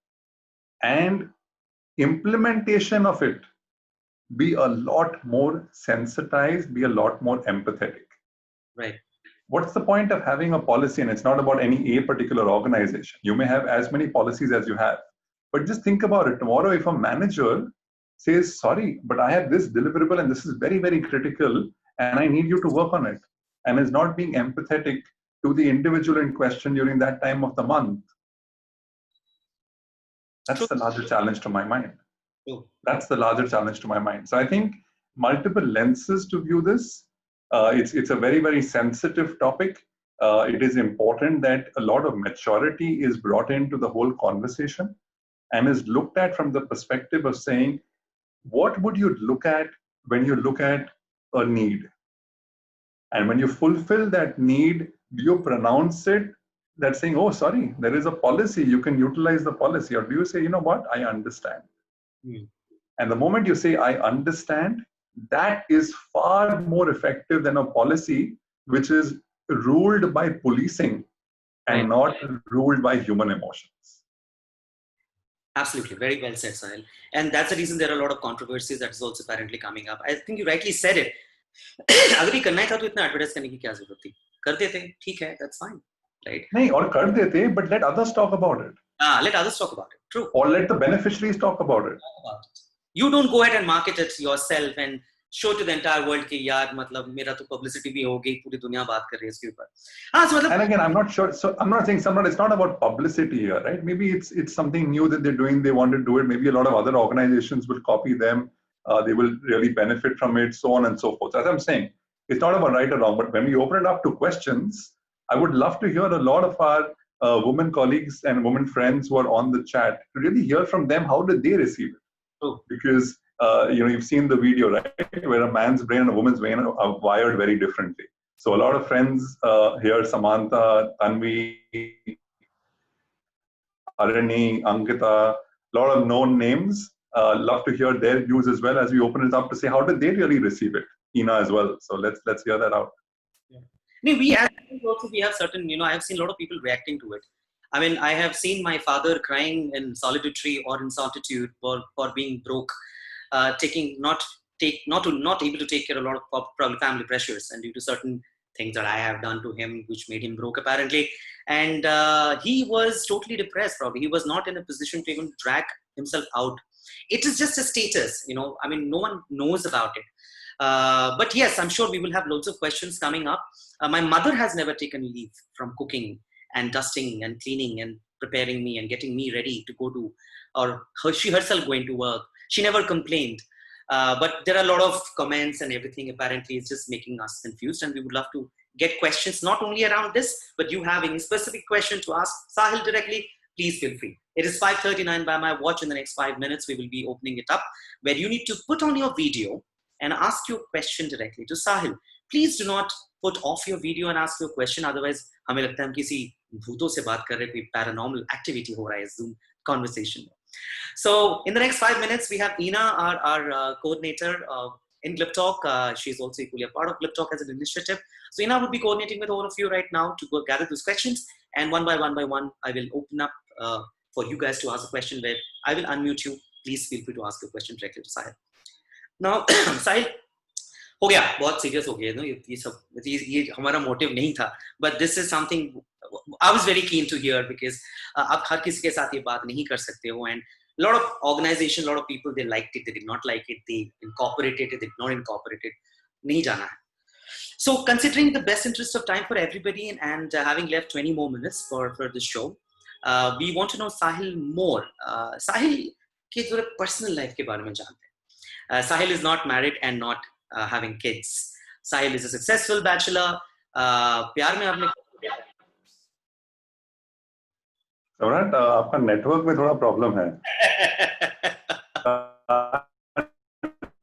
And implementation of it be a lot more sensitized, be a lot more empathetic.
Right.
What's the point of having a policy? And it's not about any a particular organization. You may have as many policies as you have. But just think about it. Tomorrow, if a manager says, sorry, but I have this deliverable and this is very, very critical and I need you to work on it, and is not being empathetic to the individual in question during that time of the month, that's the larger challenge to my mind. That's the larger challenge to my mind. So I think multiple lenses to view this. It's a very, very sensitive topic. It is important that a lot of maturity is brought into the whole conversation and is looked at from the perspective of saying, what would you look at when you look at a need? And when you fulfill that need, do you pronounce it that saying, oh, sorry, there is a policy, you can utilize the policy? Or do you say, you know what, I understand? And the moment you say, I understand, that is far more effective than a policy which is ruled by policing and not ruled by human emotions.
Absolutely. Very well said, Sahil. And that's the reason there are a lot of controversies that is also apparently coming up. I think you rightly said it. अगर ये करना ही था तो इतना advertise करने की क्या जरूरत थी? कर देते, ठीक है, that's fine, right?
नहीं, और कर देते, but let others talk about it.
Let others talk about it. True.
Or let the beneficiaries talk about it.
You don't go ahead and market it yourself and show to the entire world कि यार मतलब मेरा तो publicity भी हो गई, पूरी दुनिया बात कर रही है इसके ऊपर. हाँ, so मतलब.
And again, I'm not sure. So I'm not saying it's not about publicity here, right? Maybe it's something new that they're doing. They want to do it. Maybe a lot of other organizations will copy them. They will really benefit from it, so on and so forth. As I'm saying, it's not about right or wrong. But when we open it up to questions, I would love to hear a lot of our women colleagues and women friends who are on the chat to really hear from them. How did they receive it?
Oh.
Because you've seen the video, right, where a man's brain and a woman's brain are wired very differently. So a lot of friends here, Samantha, Tanvi, Arani, Ankita, a lot of known names. Love to hear their views as well as we open it up to say, how did they really receive it? Ina as well. So let's hear that out.
Yeah. No, we have certain, I have seen a lot of people reacting to it. I mean, I have seen my father crying in solitude or in solitude for being broke, not able to take care of a lot of probably family pressures and due to certain things that I have done to him, which made him broke apparently. And he was totally depressed probably. He was not in a position to even drag himself out. It is just a status, I mean, no one knows about it. But yes, I'm sure we will have loads of questions coming up. My mother has never taken leave from cooking and dusting and cleaning and preparing me and getting me ready to go to, or she herself going to work. She never complained. But there are a lot of comments and everything apparently is just making us confused, and we would love to get questions not only around this, but you have any specific question to ask Sahil directly, please feel free. It is 5:39 by my watch. In the next 5 minutes, we will be opening it up where you need to put on your video and ask your question directly to Sahil. Please do not put off your video and ask your question. Otherwise, हमें लगता है हम किसी भूतों से बात कर रहे हैं, कोई paranormal activity हो रहा है Zoom conversation. So in the next 5 minutes, we have Ina, our coordinator in GLIBTALK. She's also equally a part of GLIBTALK as an initiative. So Ina would be coordinating with all of you right now to go gather those questions. And one by one, I will open up for you guys to ask a question where I will unmute you. Please feel free to ask your question directly to Sahil. Now, Sahil, हो गया, बहुत serious हो गया, ये सब ये हमारा motive नहीं था, but this is something I was very keen to hear because आप हर किसी के साथ ये बात नहीं कर सकते हो, and a lot of organizations, a lot of people, they liked it, they did not like it, they incorporated it, they did not incorporate it, नहीं जाना है. So considering the best interest of time for everybody and having left 20 more minutes for this show, We want to know Sahil more. Sahil के थोड़े personal life के बारे में जानते हैं. Sahil is not married and not having kids. Sahil is a successful bachelor. प्यार में आपने
सम्राट, आपका नेटवर्क में थोड़ा प्रॉब्लम है.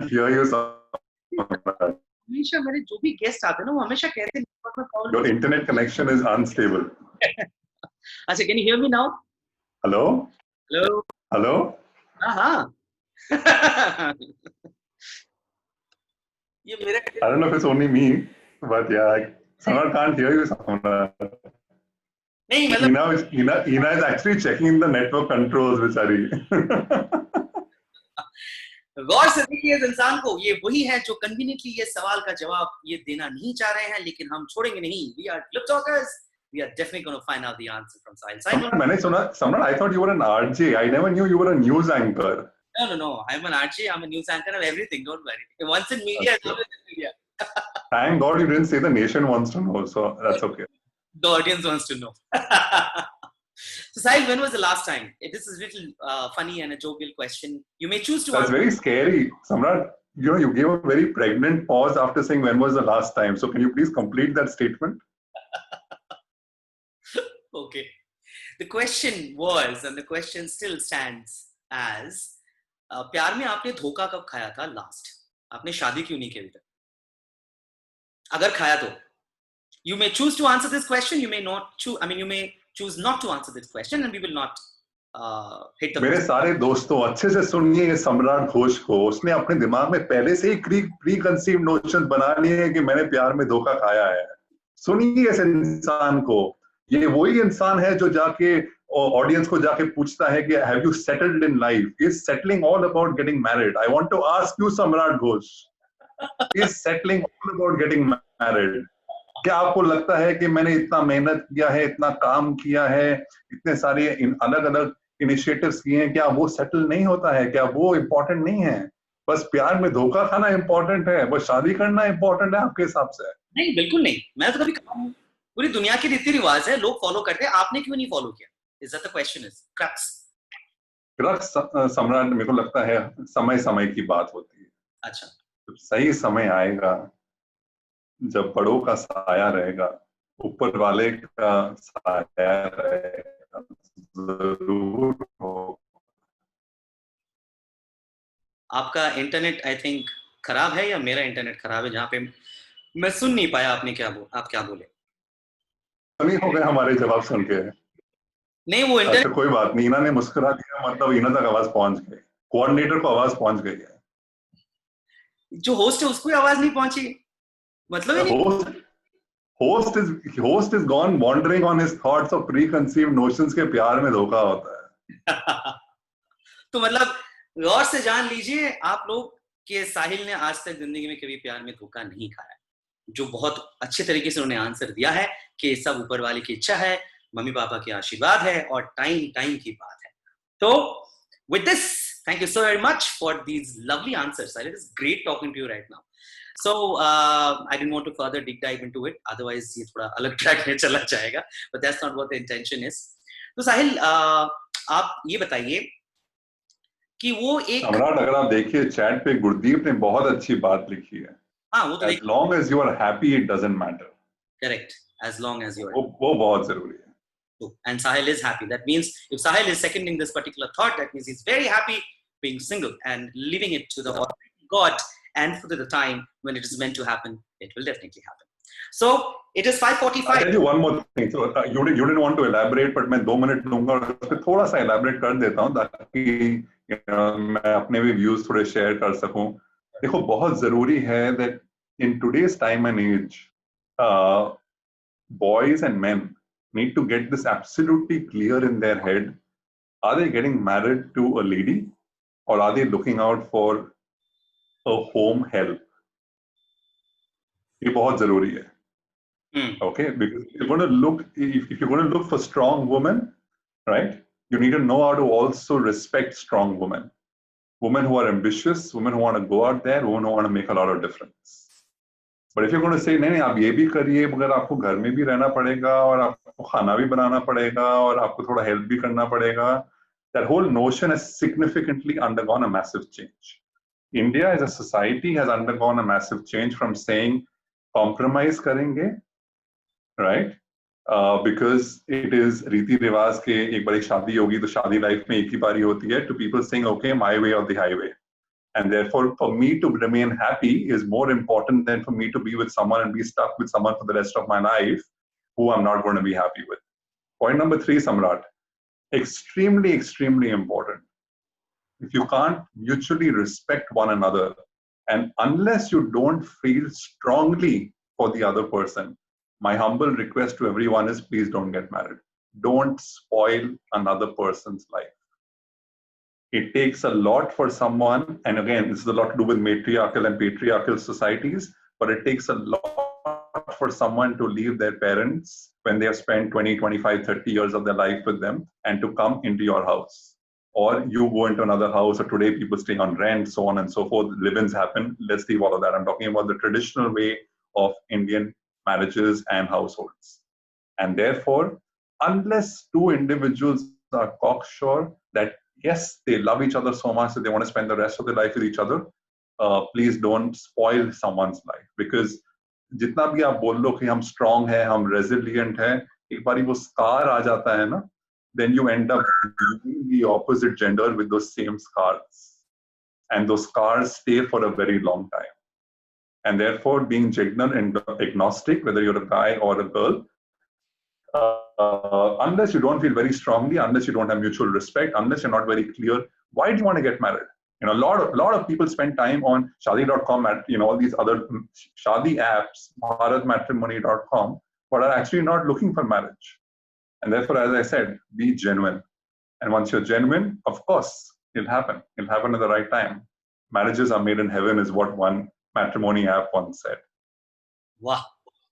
Hear you, Samrat.
हमेशा मेरे जो भी गेस्ट आते हैं ना वो हमेशा कहते हैं नेटवर्क में problem.
Your internet connection is unstable.
अच्छा, can you hear me now?
Hello?
Hello?
Hello?
हाँ. ये मेरा
I don't know if it's only me, but yeah, Samrat can't hear you, Samrat.
नहीं मतलब
Ina is actually checking the network controls, बेचारी.
गौर से देखिए इस इंसान को, ये वही है जो कन्वीनियंटली ये सवाल का जवाब ये देना नहीं चाह रहे हैं, लेकिन हम छोड़ेंगे नहीं. We are Glib Talkers. We are definitely going to find out the answer from Sahil.
Samrat, मैंने सुना, Samrat, I thought you were an RJ. I never knew you were a news anchor.
No. I'm an RJ. I'm a news anchor of everything. Don't worry. Once in media, it's always in media.
Thank God you didn't say the nation wants to know, so that's okay.
The audience wants to know. So, Sahil, when was the last time? This is a little funny and a jovial question. You may choose to
That's very scary. Samrat, you gave a very pregnant pause after saying when was the last time. So can you please complete that statement?
Okay. The question was, and the question still stands as, प्यार में आपने धोखा कब खाया था last? आपने शादी क्यों नहीं की अभी तक? अगर खाया तो you may choose to answer this question, you may not choose. I mean, you may choose not to answer this question, and we will not hit the.
मेरे सारे दोस्तों अच्छे से सुनिए ये सम्राट घोष को. उसने अपने दिमाग में पहले से ही प्री कंसीव नोशन बना लिए हैं कि मैंने प्यार में धोखा खाया है. सुनिए इस इंसान को. ये वही इंसान है जो जाके ऑडियंस को जाके पूछता है कि have you settled in life? Is settling all about getting married? I want to ask you Samrat Ghosh, is settling all about getting married? क्या आपको लगता है कि मैंने इतना मेहनत किया है, इतना काम किया है, इतने सारे अलग अलग इनिशिएटिव्स किए हैं, क्या वो सेटल नहीं होता है? क्या वो इम्पोर्टेंट नहीं है? बस प्यार में धोखा खाना इम्पोर्टेंट है, बस शादी करना इम्पोर्टेंट है आपके हिसाब से?
नहीं, बिल्कुल नहीं. मैं तो कभी पूरी दुनिया के रीति रिवाज है, लोग फॉलो करते हैं, आपने क्यों नहीं फॉलो किया? Is that the question? Is
crux सम्राट, मेरे को लगता है समय समय की बात होती है.
अच्छा,
जब सही समय आएगा, जब बड़ों का साया रहेगा, ऊपर वाले का साया रहेगा, जरूर हो.
आपका इंटरनेट आई थिंक खराब है या मेरा इंटरनेट खराब है, जहाँ पे मैं सुन नहीं पाया आपने आप क्या बोले.
नहीं हो गए हमारे जवाब सुन के.
नहीं, वो
अच्छा,
इंटरनेट
कोई बात नहीं. इना ने मुस्कुरा दिया, मतलब इना तक आवाज पहुंच गई. कोऑर्डिनेटर को आवाज पहुंच गई है.
जो होस्ट है उसको आवाज नहीं पहुंची, मतलब ही नहीं.
Host is gone wandering on his thoughts of preconceived notions के प्यार में धोखा होता है.
तो मतलब गौर से जान लीजिए आप लोग कि साहिल ने आज तक जिंदगी में कभी प्यार में धोखा नहीं खाया, जो बहुत अच्छे तरीके से उन्होंने आंसर दिया है कि सब ऊपर वाले की इच्छा है, मम्मी पापा के आशीर्वाद है और टाइम की बात है. तो with this, thank you so very much for these lovely answers. It is great talking to you right now. So I didn't want to further deep dive into it, otherwise ये थोड़ा अलग track में चला जाएगा, but that's not what the intention is. तो साहिल, आप ये बताइए कि वो एक
सम्राट, अगर आप देखिए चैट पे गुरदीप ने बहुत अच्छी बात लिखी है.
हाँ, वो तो
as long as you are happy, it doesn't matter.
Correct. As long as you are.
वो बहुत जरूरी है.
And Sahil is happy. That means if Sahil is seconding this particular thought, that means he's very happy being single and leaving it to the God, and for the time when it is meant to happen, it will definitely happen. So it is 5:45.
I'll tell you one more thing. So you didn't want to elaborate, but मैं 2 minute लूंगा और उस पर थोड़ा सा elaborate कर देता हूँ ताकि मैं अपने भी views थोड़े share कर सकूं. देखो, बहुत जरूरी है that in today's time and age, boys and men need to get this absolutely clear in their head. Are they getting married to a lady, or are they looking out for a home help? ये बहुत जरूरी है. Okay, because if you're going to look for strong women, right, you need to know how to also respect strong women. Women who are ambitious, women who want to go out there, women who want to make a lot of difference. But if you going to say नहीं नहीं आप ये भी करिए मगर आपको घर में भी रहना पड़ेगा और आपको खाना भी बनाना पड़ेगा और आपको थोड़ा हेल्प भी करना पड़ेगा, that whole notion has significantly undergone a massive change. India as a society has undergone a massive change from saying compromise karenge, right? Because it is रीति रिवाज के एक बार एक शादी होगी तो शादी लाइफ में एक ही बारी होती है, to people saying okay my way or the highway. And therefore, for me to remain happy is more important than for me to be with someone and be stuck with someone for the rest of my life who I'm not going to be happy with. Point number 3, Samrat, extremely, extremely important. If you can't mutually respect one another, and unless you don't feel strongly for the other person, my humble request to everyone is please don't get married. Don't spoil another person's life. It takes a lot for someone, and again, this is a lot to do with matriarchal and patriarchal societies, but it takes a lot for someone to leave their parents when they have spent 20, 25, 30 years of their life with them and to come into your house. Or you go into another house, or today people stay on rent, so on and so forth. Live-ins happen. Let's leave all of that. I'm talking about the traditional way of Indian marriages and households. And therefore, unless two individuals are cocksure that yes, they love each other so much that they want to spend the rest of their life with each other, please don't spoil someone's life. Because जितना भी आप बोल लो कि हम strong है, हम resilient है, एक बारी वो scar आ जाता है ना, then you end up using the opposite gender with those same scars. And those scars stay for a very long time. And therefore, being gender and agnostic, whether you're a guy or a girl, unless you don't feel very strongly, unless you don't have mutual respect, unless you're not very clear, why do you want to get married? You know, a lot of people spend time on shadi.com, at all these other shadi apps, bharatmatrimony.com, but are actually not looking for marriage. And therefore, as I said, be genuine. And once you're genuine, of course, it'll happen. It'll happen at the right time. Marriages are made in heaven is what one matrimony app once said.
Wow,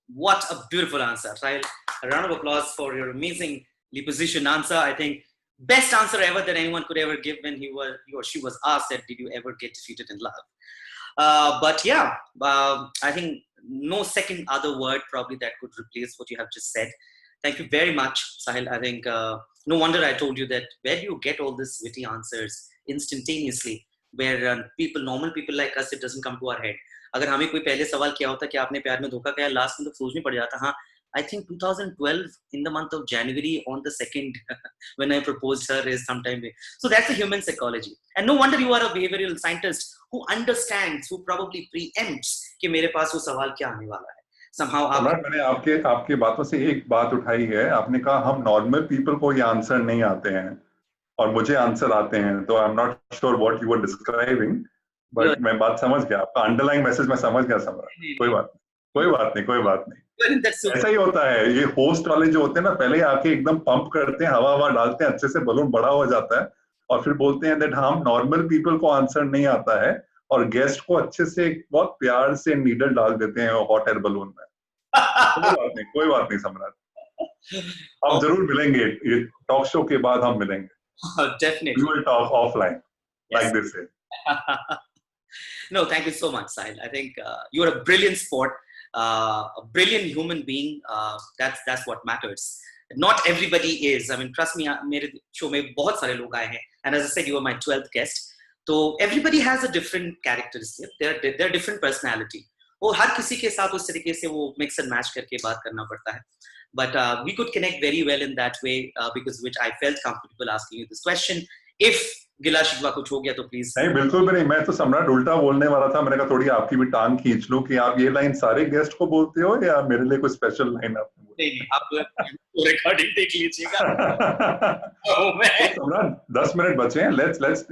what a beautiful answer, Sahil. A round of applause for your amazingly positioned answer. I think best answer ever that anyone could ever give when he or she was asked that did you ever get defeated in love. But yeah, I think no second other word probably that could replace what you have just said. Thank you very much, Sahil. I think no wonder I told you that where do you get all these witty answers instantaneously, where normal people like us, it doesn't come to our head. अगर हमें कोई पहले सवाल किया होता कि आपने प्यार में धोखा खाया, लास्ट में तो सोच में पड़ जाता. हाँ, I think 2012 in the month of January on the 2nd when I proposed her is sometime. So that's the human psychology. And no wonder you are a behavioral scientist who understands, who probably preempts कि मेरे पास वो सवाल क्या आने वाला है. Somehow
मैंने आपके बातों से एक बात उठाई है. आपने कहा हम नॉर्मल पीपल को ये आंसर नहीं आते हैं और मुझे आंसर आते हैं, तो I am not sure what you were describing, but मैं बात समझ गया. आपका अंडरलाइन मैसेज मैं समझ गया. कोई बात नहीं. ऐसा ही होता है. ये होस्ट वाले जो होते हैं ना, पहले आके एकदम पंप करते हैं, हवा डालते हैं, अच्छे से बलून बड़ा हो जाता है और फिर बोलते हैं दैट हम नॉर्मल पीपल को आंसर नहीं आता है और गेस्ट को अच्छे से बहुत प्यार से नीडल डाल देते हैं हॉट एयर बलून में. कोई बात नहीं सम्राट, हम जरूर मिलेंगे. ये टॉक शो के बाद हम मिलेंगे.
Definitely.
We will talk offline, like they say.
No, thank you so much, Sahil. I think you're a brilliant sport, a brilliant human being. That's what matters. Not everybody is. I mean, trust me, मेरे show में बहुत सारे लोग आए हैं, and as I said, you are my 12th guest. So everybody has a different characteristic. They're different personality. वो हर किसी के साथ उस तरीके से वो mix and match करके बात करना पड़ता है. But we could connect very well in that way, because which I felt comfortable asking you this question. If गिला शिकवा कुछ हो गया तो प्लीज.
नहीं, बिल्कुल भी नहीं. मैं तो सम्राट उल्टा बोलने वाला था. मैंने कहा थोड़ी आपकी भी टांग खींच लूं कि आप ये लाइन सारे गेस्ट को बोलते हो या मेरे लिए कोई स्पेशल लाइन आपने बोली?
नहीं, आप रिकॉर्डिंग देख लीजिएगा.
सम्राट 10 मिनट बचे हैं.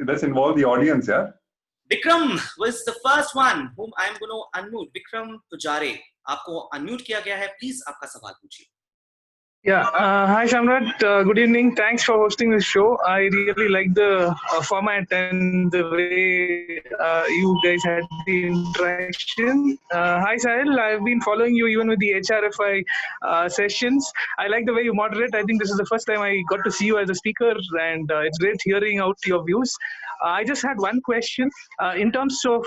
Let's involve the audience यार.
Vikram was the first one whom I am going to unmute. Vikram Pujare, आपको unmute किया गया है. Please आपका सवाल पूछिए.
Yeah, hi Shamrat, good evening. Thanks for hosting this show. I really like the format and the way you guys had the interaction. Hi Sahil, I've been following you even with the HRFI sessions. I like the way you moderate. I think this is the first time I got to see you as a speaker, and it's great hearing out your views. I just had one question in terms of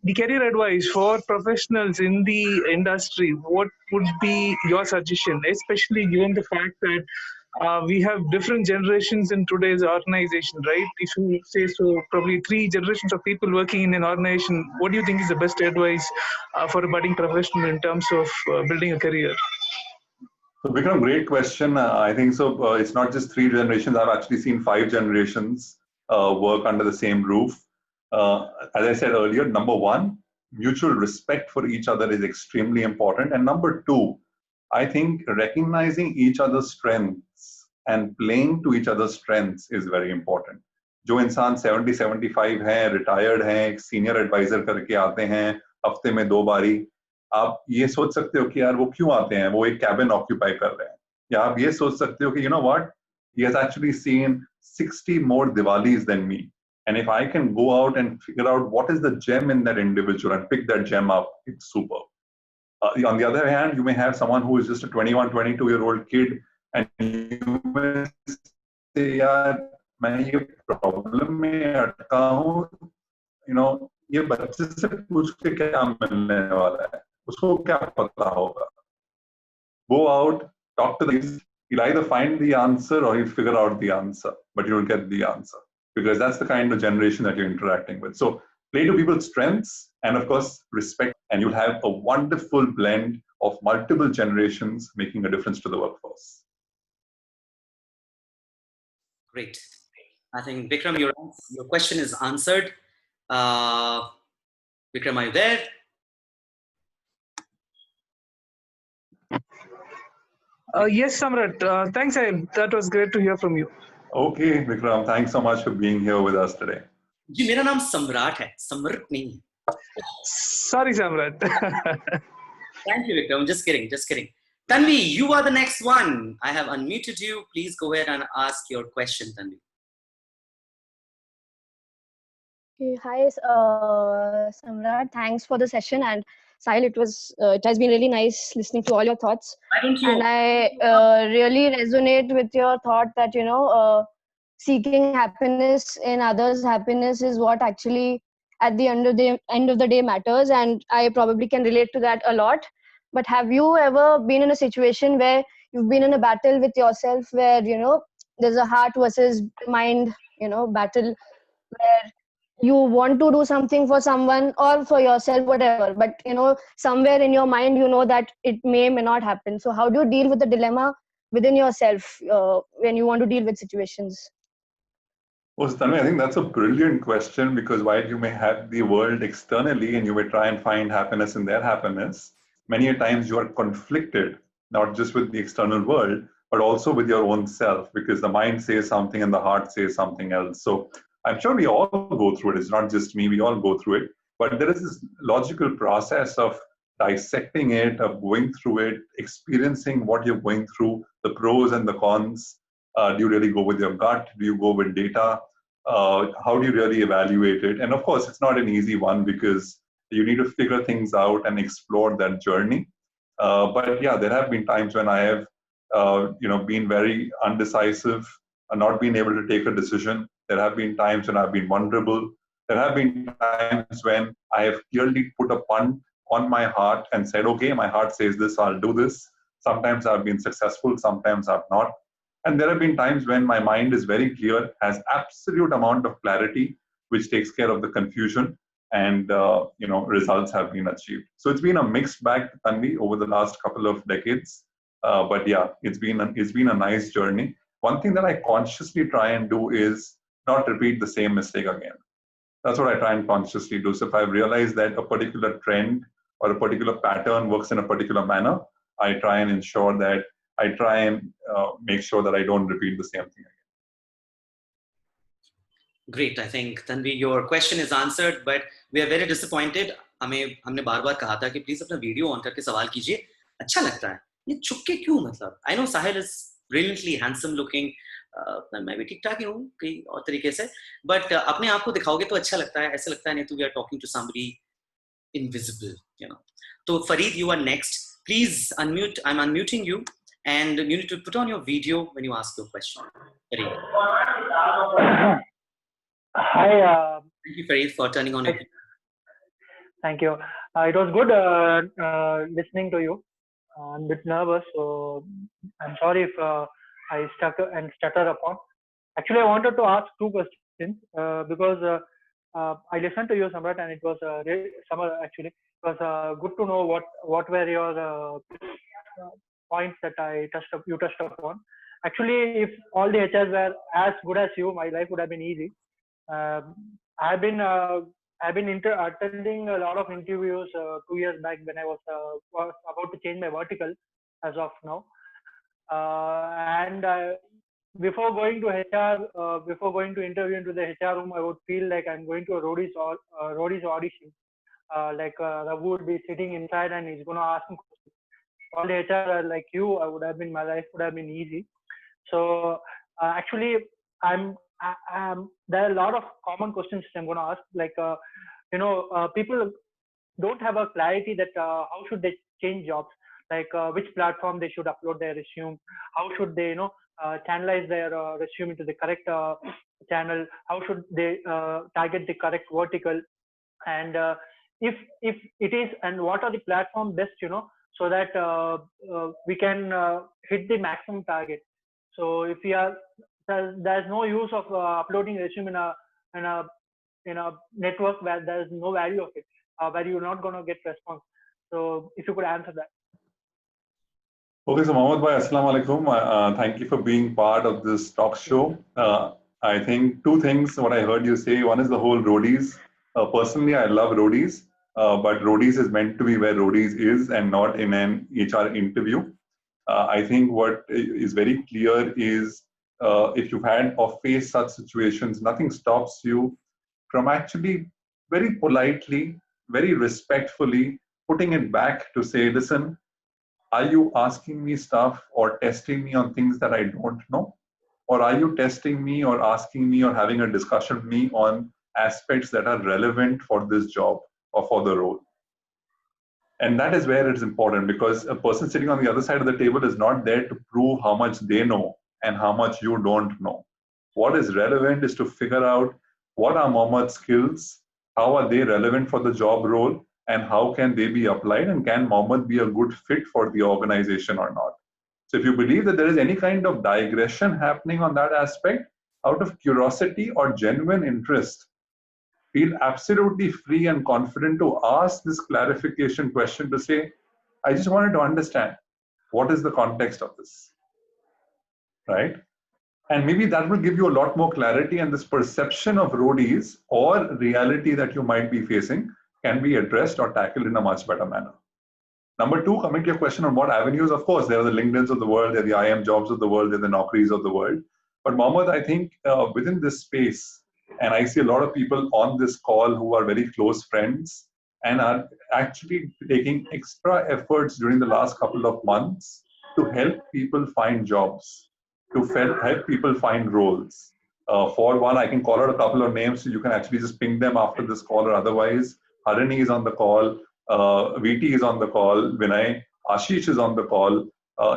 the career advice for professionals in the industry, what would be your suggestion, especially given the fact that we have different generations in today's organization, right? If you say so, probably three generations of people working in an organization. What do you think is the best advice for a budding professional in terms of building a career?
So, Vikram, great question. I think so. It's not just three generations. I've actually seen five generations work under the same roof. As I said earlier, number one, mutual respect for each other is extremely important. And number two, I think recognizing each other's strengths and playing to each other's strengths is very important. जो इंसान 70-75 है, retired है, senior advisor करके आते हैं, हफ्ते में 2 बारी, आप ये सोच सकते हो कि यार वो क्यों आते हैं, वो एक कैबिन ऑक्यूपाई कर रहे हैं, या आप ये सोच सकते हो कि you know what, he has actually seen 60 more Diwalis than me, and if I can go out and figure out what is the gem in that individual and pick that gem up, it's super. On the other hand, you may have someone who is just a 21, 22-year-old kid, and you may say, यार मैं ये problem में अटका हूँ, you know, ये बच्चे से पूछ के क्या मिलने वाला है, उसको क्या पता होगा. Go out, talk to these. You'll either find the answer or you'll figure out the answer, but you'll get the answer because that's the kind of generation that you're interacting with. So play to people's strengths and, of course, respect, and you'll have a wonderful blend of multiple generations making a difference to the workforce.
Great. I think, Vikram, your question is answered. Vikram, are you there?
Yes, Samrat. Thanks, Sahil. That was great to hear from you.
Okay, Vikram, thanks so much for being here with us today.
जी मेरा नाम सम्राट है, सम्राट नहीं है.
Sorry, Samrat.
Thank you, Vikram. Just kidding, just kidding. Tanvi, you are the next one. I have unmuted you. Please go ahead and ask your question, Tanvi.
Okay, hi, Samrat. Thanks for the session, and Sahil, it has been really nice listening to all your thoughts.
Why don't you?
And I really resonate with your thought that seeking happiness in others' happiness is what actually at the end of the day matters, and I probably can relate to that a lot. But have you ever been in a situation where you've been in a battle with yourself, where there's a heart versus mind battle, where you want to do something for someone or for yourself, whatever, but somewhere in your mind that it may not happen. So how do you deal with the dilemma within yourself when you want to deal with situations?
Well, Tanvi, I think that's a brilliant question, because while you may have the world externally and you may try and find happiness in their happiness, many a times you are conflicted, not just with the external world, but also with your own self, because the mind says something and the heart says something else. So I'm sure we all go through it. It's not just me, we all go through it. But there is this logical process of dissecting it, of going through it, experiencing what you're going through, the pros and the cons. Do you really go with your gut? Do you go with data? How do you really evaluate it? And of course, it's not an easy one, because you need to figure things out and explore that journey. But yeah, there have been times when I have been very undecisive and not been able to take a decision. There have been times when I've been vulnerable. There have been times when I have clearly put a punt on my heart and said, okay, my heart says this, I'll do this. Sometimes I've been successful, sometimes I've not. And there have been times when my mind is very clear, has absolute amount of clarity, which takes care of the confusion, and results have been achieved. So it's been a mixed bag, Tanvi, over the last couple of decades. But yeah, it's been a nice journey. One thing that I consciously try and do is not repeat the same mistake again. That's what I try and consciously do. So if I realize that a particular trend or a particular pattern works in a particular manner, I try and ensure that I try and make sure that I don't repeat the same thing again.
Great. I think, Tanvi, your question is answered, but we are very disappointed. हमने बार-बार कहा था कि please अपना video on करके सवाल कीजिए. अच्छा लगता है. ये छुप के क्यों, मतलब? I know Sahil is brilliantly handsome looking. मैं भी ठीक ठाक ही हूँ कई और तरीके से, but अपने आप को दिखाओगे तो अच्छा लगता है. ऐसा लगता है नहीं तो we are talking to somebody invisible, So Farid, you are next. Please unmute. I'm unmuting you, and you need to put on your video when you ask your question. Farid.
Hi.
Thank you, Farid, for turning on your video.
Thank you. It was good listening to you. I'm a bit nervous, so I'm sorry if I stutter upon. Actually, I wanted to ask two questions because I listened to you, Samrat, and it was actually it was good to know what were your points that you touched upon. Actually, if all the HRs were as good as you, my life would have been easy. Um I've been attending a lot of interviews 2 years back when I was about to change my vertical as of now. And before going to HR, before going to interview into the HR room, I would feel like I'm going to a roadies audition. Ravu would be sitting inside and he's going to ask me questions. All the HR are like you, my life would have been easy. So actually, there are a lot of common questions I'm going to ask. People don't have a clarity that how should they change jobs, which platform they should upload their resume, how should they channelize their resume into the correct channel, how should they target the correct vertical, and if it is, and what are the platform best, so that we can hit the maximum target. So if we are there's no use of uploading resume in a in a network where there's no value of it, where you're not going to get response. So if you could answer that.
Okay, so Mohammed Bhai, Assalamu alaikum. Thank you for being part of this talk show. I think two things what I heard you say. One is the whole roadies. Personally, I love roadies, but roadies is meant to be where roadies is and not in an HR interview. I think what is very clear is if you've had or faced such situations, nothing stops you from actually very politely, very respectfully putting it back to say, listen, are you asking me stuff or testing me on things that I don't know? Or are you testing me or asking me or having a discussion with me on aspects that are relevant for this job or for the role? And that is where it's important, because a person sitting on the other side of the table is not there to prove how much they know and how much you don't know. What is relevant is to figure out what are Mohammad's skills, how are they relevant for the job role, and how can they be applied, and can Mohammed be a good fit for the organization or not. So if you believe that there is any kind of digression happening on that aspect, out of curiosity or genuine interest, feel absolutely free and confident to ask this clarification question to say, I just wanted to understand what is the context of this, right? And maybe that will give you a lot more clarity, and this perception of roadies or reality that you might be facing can be addressed or tackled in a much better manner. Number two, coming to your question on what avenues, of course, there are the LinkedIns of the world, there are the IM jobs of the world, there are the Naukris of the world. But Mohammed, I think within this space, and I see a lot of people on this call who are very close friends and are actually taking extra efforts during the last couple of months to help people find jobs, to help people find roles. For one, I can call out a couple of names, so you can actually just ping them after this call, or otherwise, Harini is on the call, VT is on the call, Vinay, Ashish is on the call.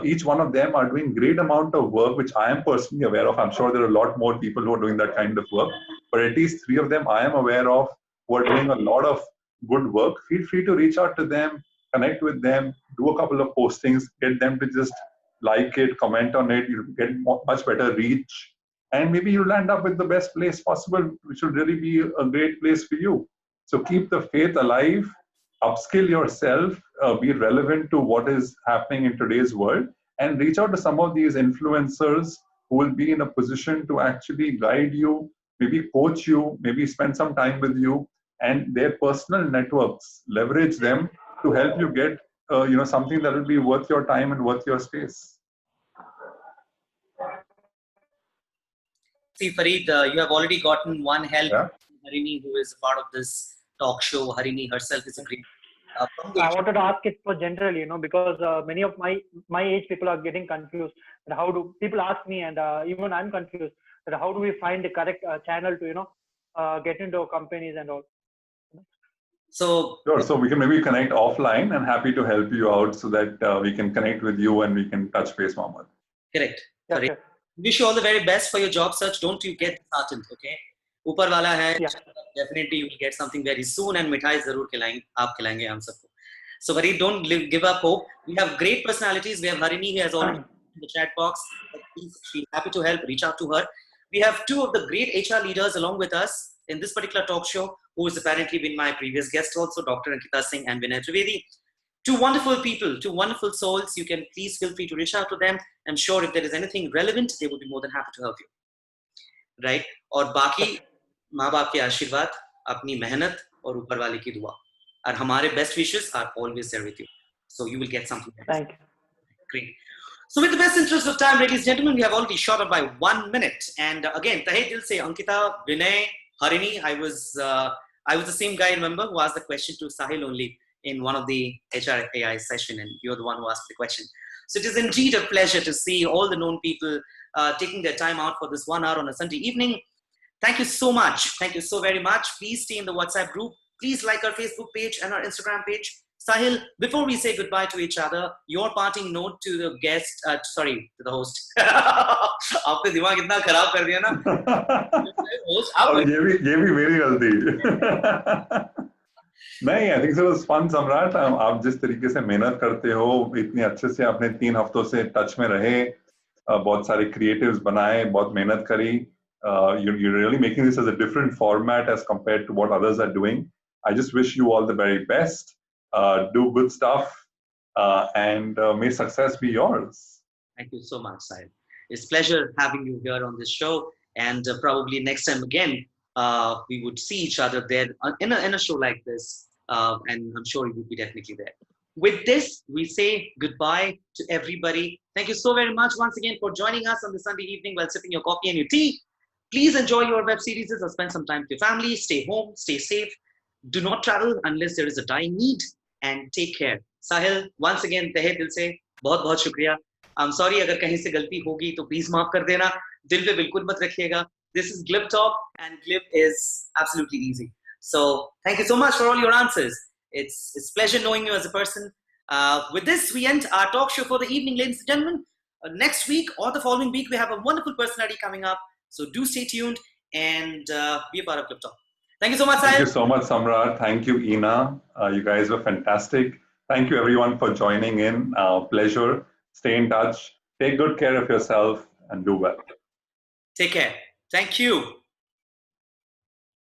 Each one of them are doing great amount of work, which I am personally aware of. I'm sure there are a lot more people who are doing that kind of work, but at least three of them I am aware of who are doing a lot of good work. Feel free to reach out to them, connect with them, do a couple of postings, get them to just like it, comment on it. You'll get much better reach, and maybe you'll end up with the best place possible, which will really be a great place for you. So keep the faith alive, upskill yourself, be relevant to what is happening in today's world, and reach out to some of these influencers who will be in a position to actually guide you, maybe coach you, maybe spend some time with you, and their personal networks, leverage them to help you get something that will be worth your time and worth your space.
See, Farid, you have already gotten one help. Yeah. Harini, who is part of this talk show. Harini herself is a great.
I wanted to ask it for generally, because many of my age people are getting confused. And how do people ask me, and even I'm confused, that how do we find the correct channel to get into companies and all.
So
sure. So we can maybe connect offline, and happy to help you out so that we can connect with you and we can touch base, Mohammed.
Correct.
Yeah, sure.
Wish you all the very best for your job search. Don't you get disheartened, okay? ऊपर वाला है,
Yeah.
definitely you will get something very soon, and मिठाई जरूर खिलाएंगे, आप खिलाएंगे हम सबको. So Fareed, don't give up hope. We have great personalities. We have Harini, who has already in the chat box. Please, she's happy to help. Reach out to her. We have two of the great HR leaders along with us in this particular talk show, who has apparently been my previous guest also, Dr. Ankita Singh and Vinay Trivedi. Two wonderful people, two wonderful souls. You can please feel free to reach out to them. I'm sure if there is anything relevant, they will be more than happy to help you. Right? और बाकी माँ बाप के आशीर्वाद, अपनी मेहनत और ऊपर वाले की दुआ. And हमारे best wishes are always there with you. So you will get something.
Thank you.
Great. So with the best interest of time, ladies and gentlemen, we have already shot up by 1 minute. And again, Tahe Dil se Ankita, Vinay, Harini, I was the same guy, remember, who asked the question to Sahil only in one of the HR AI session, and you're the one who asked the question. So it is indeed a pleasure to see all the known people taking their time out for this 1 hour on a Sunday evening. Thank you so much. Thank you so very much. Please stay in the WhatsApp group. Please like our Facebook page and our Instagram page. Sahil, before we say goodbye to each other, your parting note to the guest, to the host. आपने दिमाग इतना खराब कर दिया ना. Host,
अब ये भी मेरी गलती. नहीं, I think it was fun, सम्राट. आप जिस तरीके से मेहनत करते हो, इतने अच्छे से आपने 3 हफ्तों से टच में रहे, बहुत सारे क्रिएटिव्स बनाए, बहुत मेहनत करी. You're really making this as a different format as compared to what others are doing. I just wish you all the very best. Do good stuff, and may success be yours.
Thank you so much, Sahil. It's a pleasure having you here on this show, and probably next time again, we would see each other there in a show like this, and I'm sure you will be definitely there. With this, we say goodbye to everybody. Thank you so very much once again for joining us on the Sunday evening while sipping your coffee and your tea. Please enjoy your web series or spend some time with your family. Stay home, stay safe. Do not travel unless there is a dire need, and take care. Sahil, once again, तहे दिल से बहुत बहुत शुक्रिया. I'm sorry अगर कहीं से गलती होगी तो please माफ कर देना. दिल पे बिल्कुल मत रखिएगा. This is Glib Talk, and Glib is absolutely easy. So thank you so much for all your answers. It's pleasure knowing you as a person. With this, we end our talk show for the evening, ladies and gentlemen. Next week or the following week, we have a wonderful personality coming up. So do stay tuned and be a part of Glib Talk. Thank you so much, Sahil.
Thank you so much, Samrat. Thank you, Ina. You guys were fantastic. Thank you, everyone, for joining in. Pleasure. Stay in touch. Take good care of yourself and do well.
Take care. Thank you.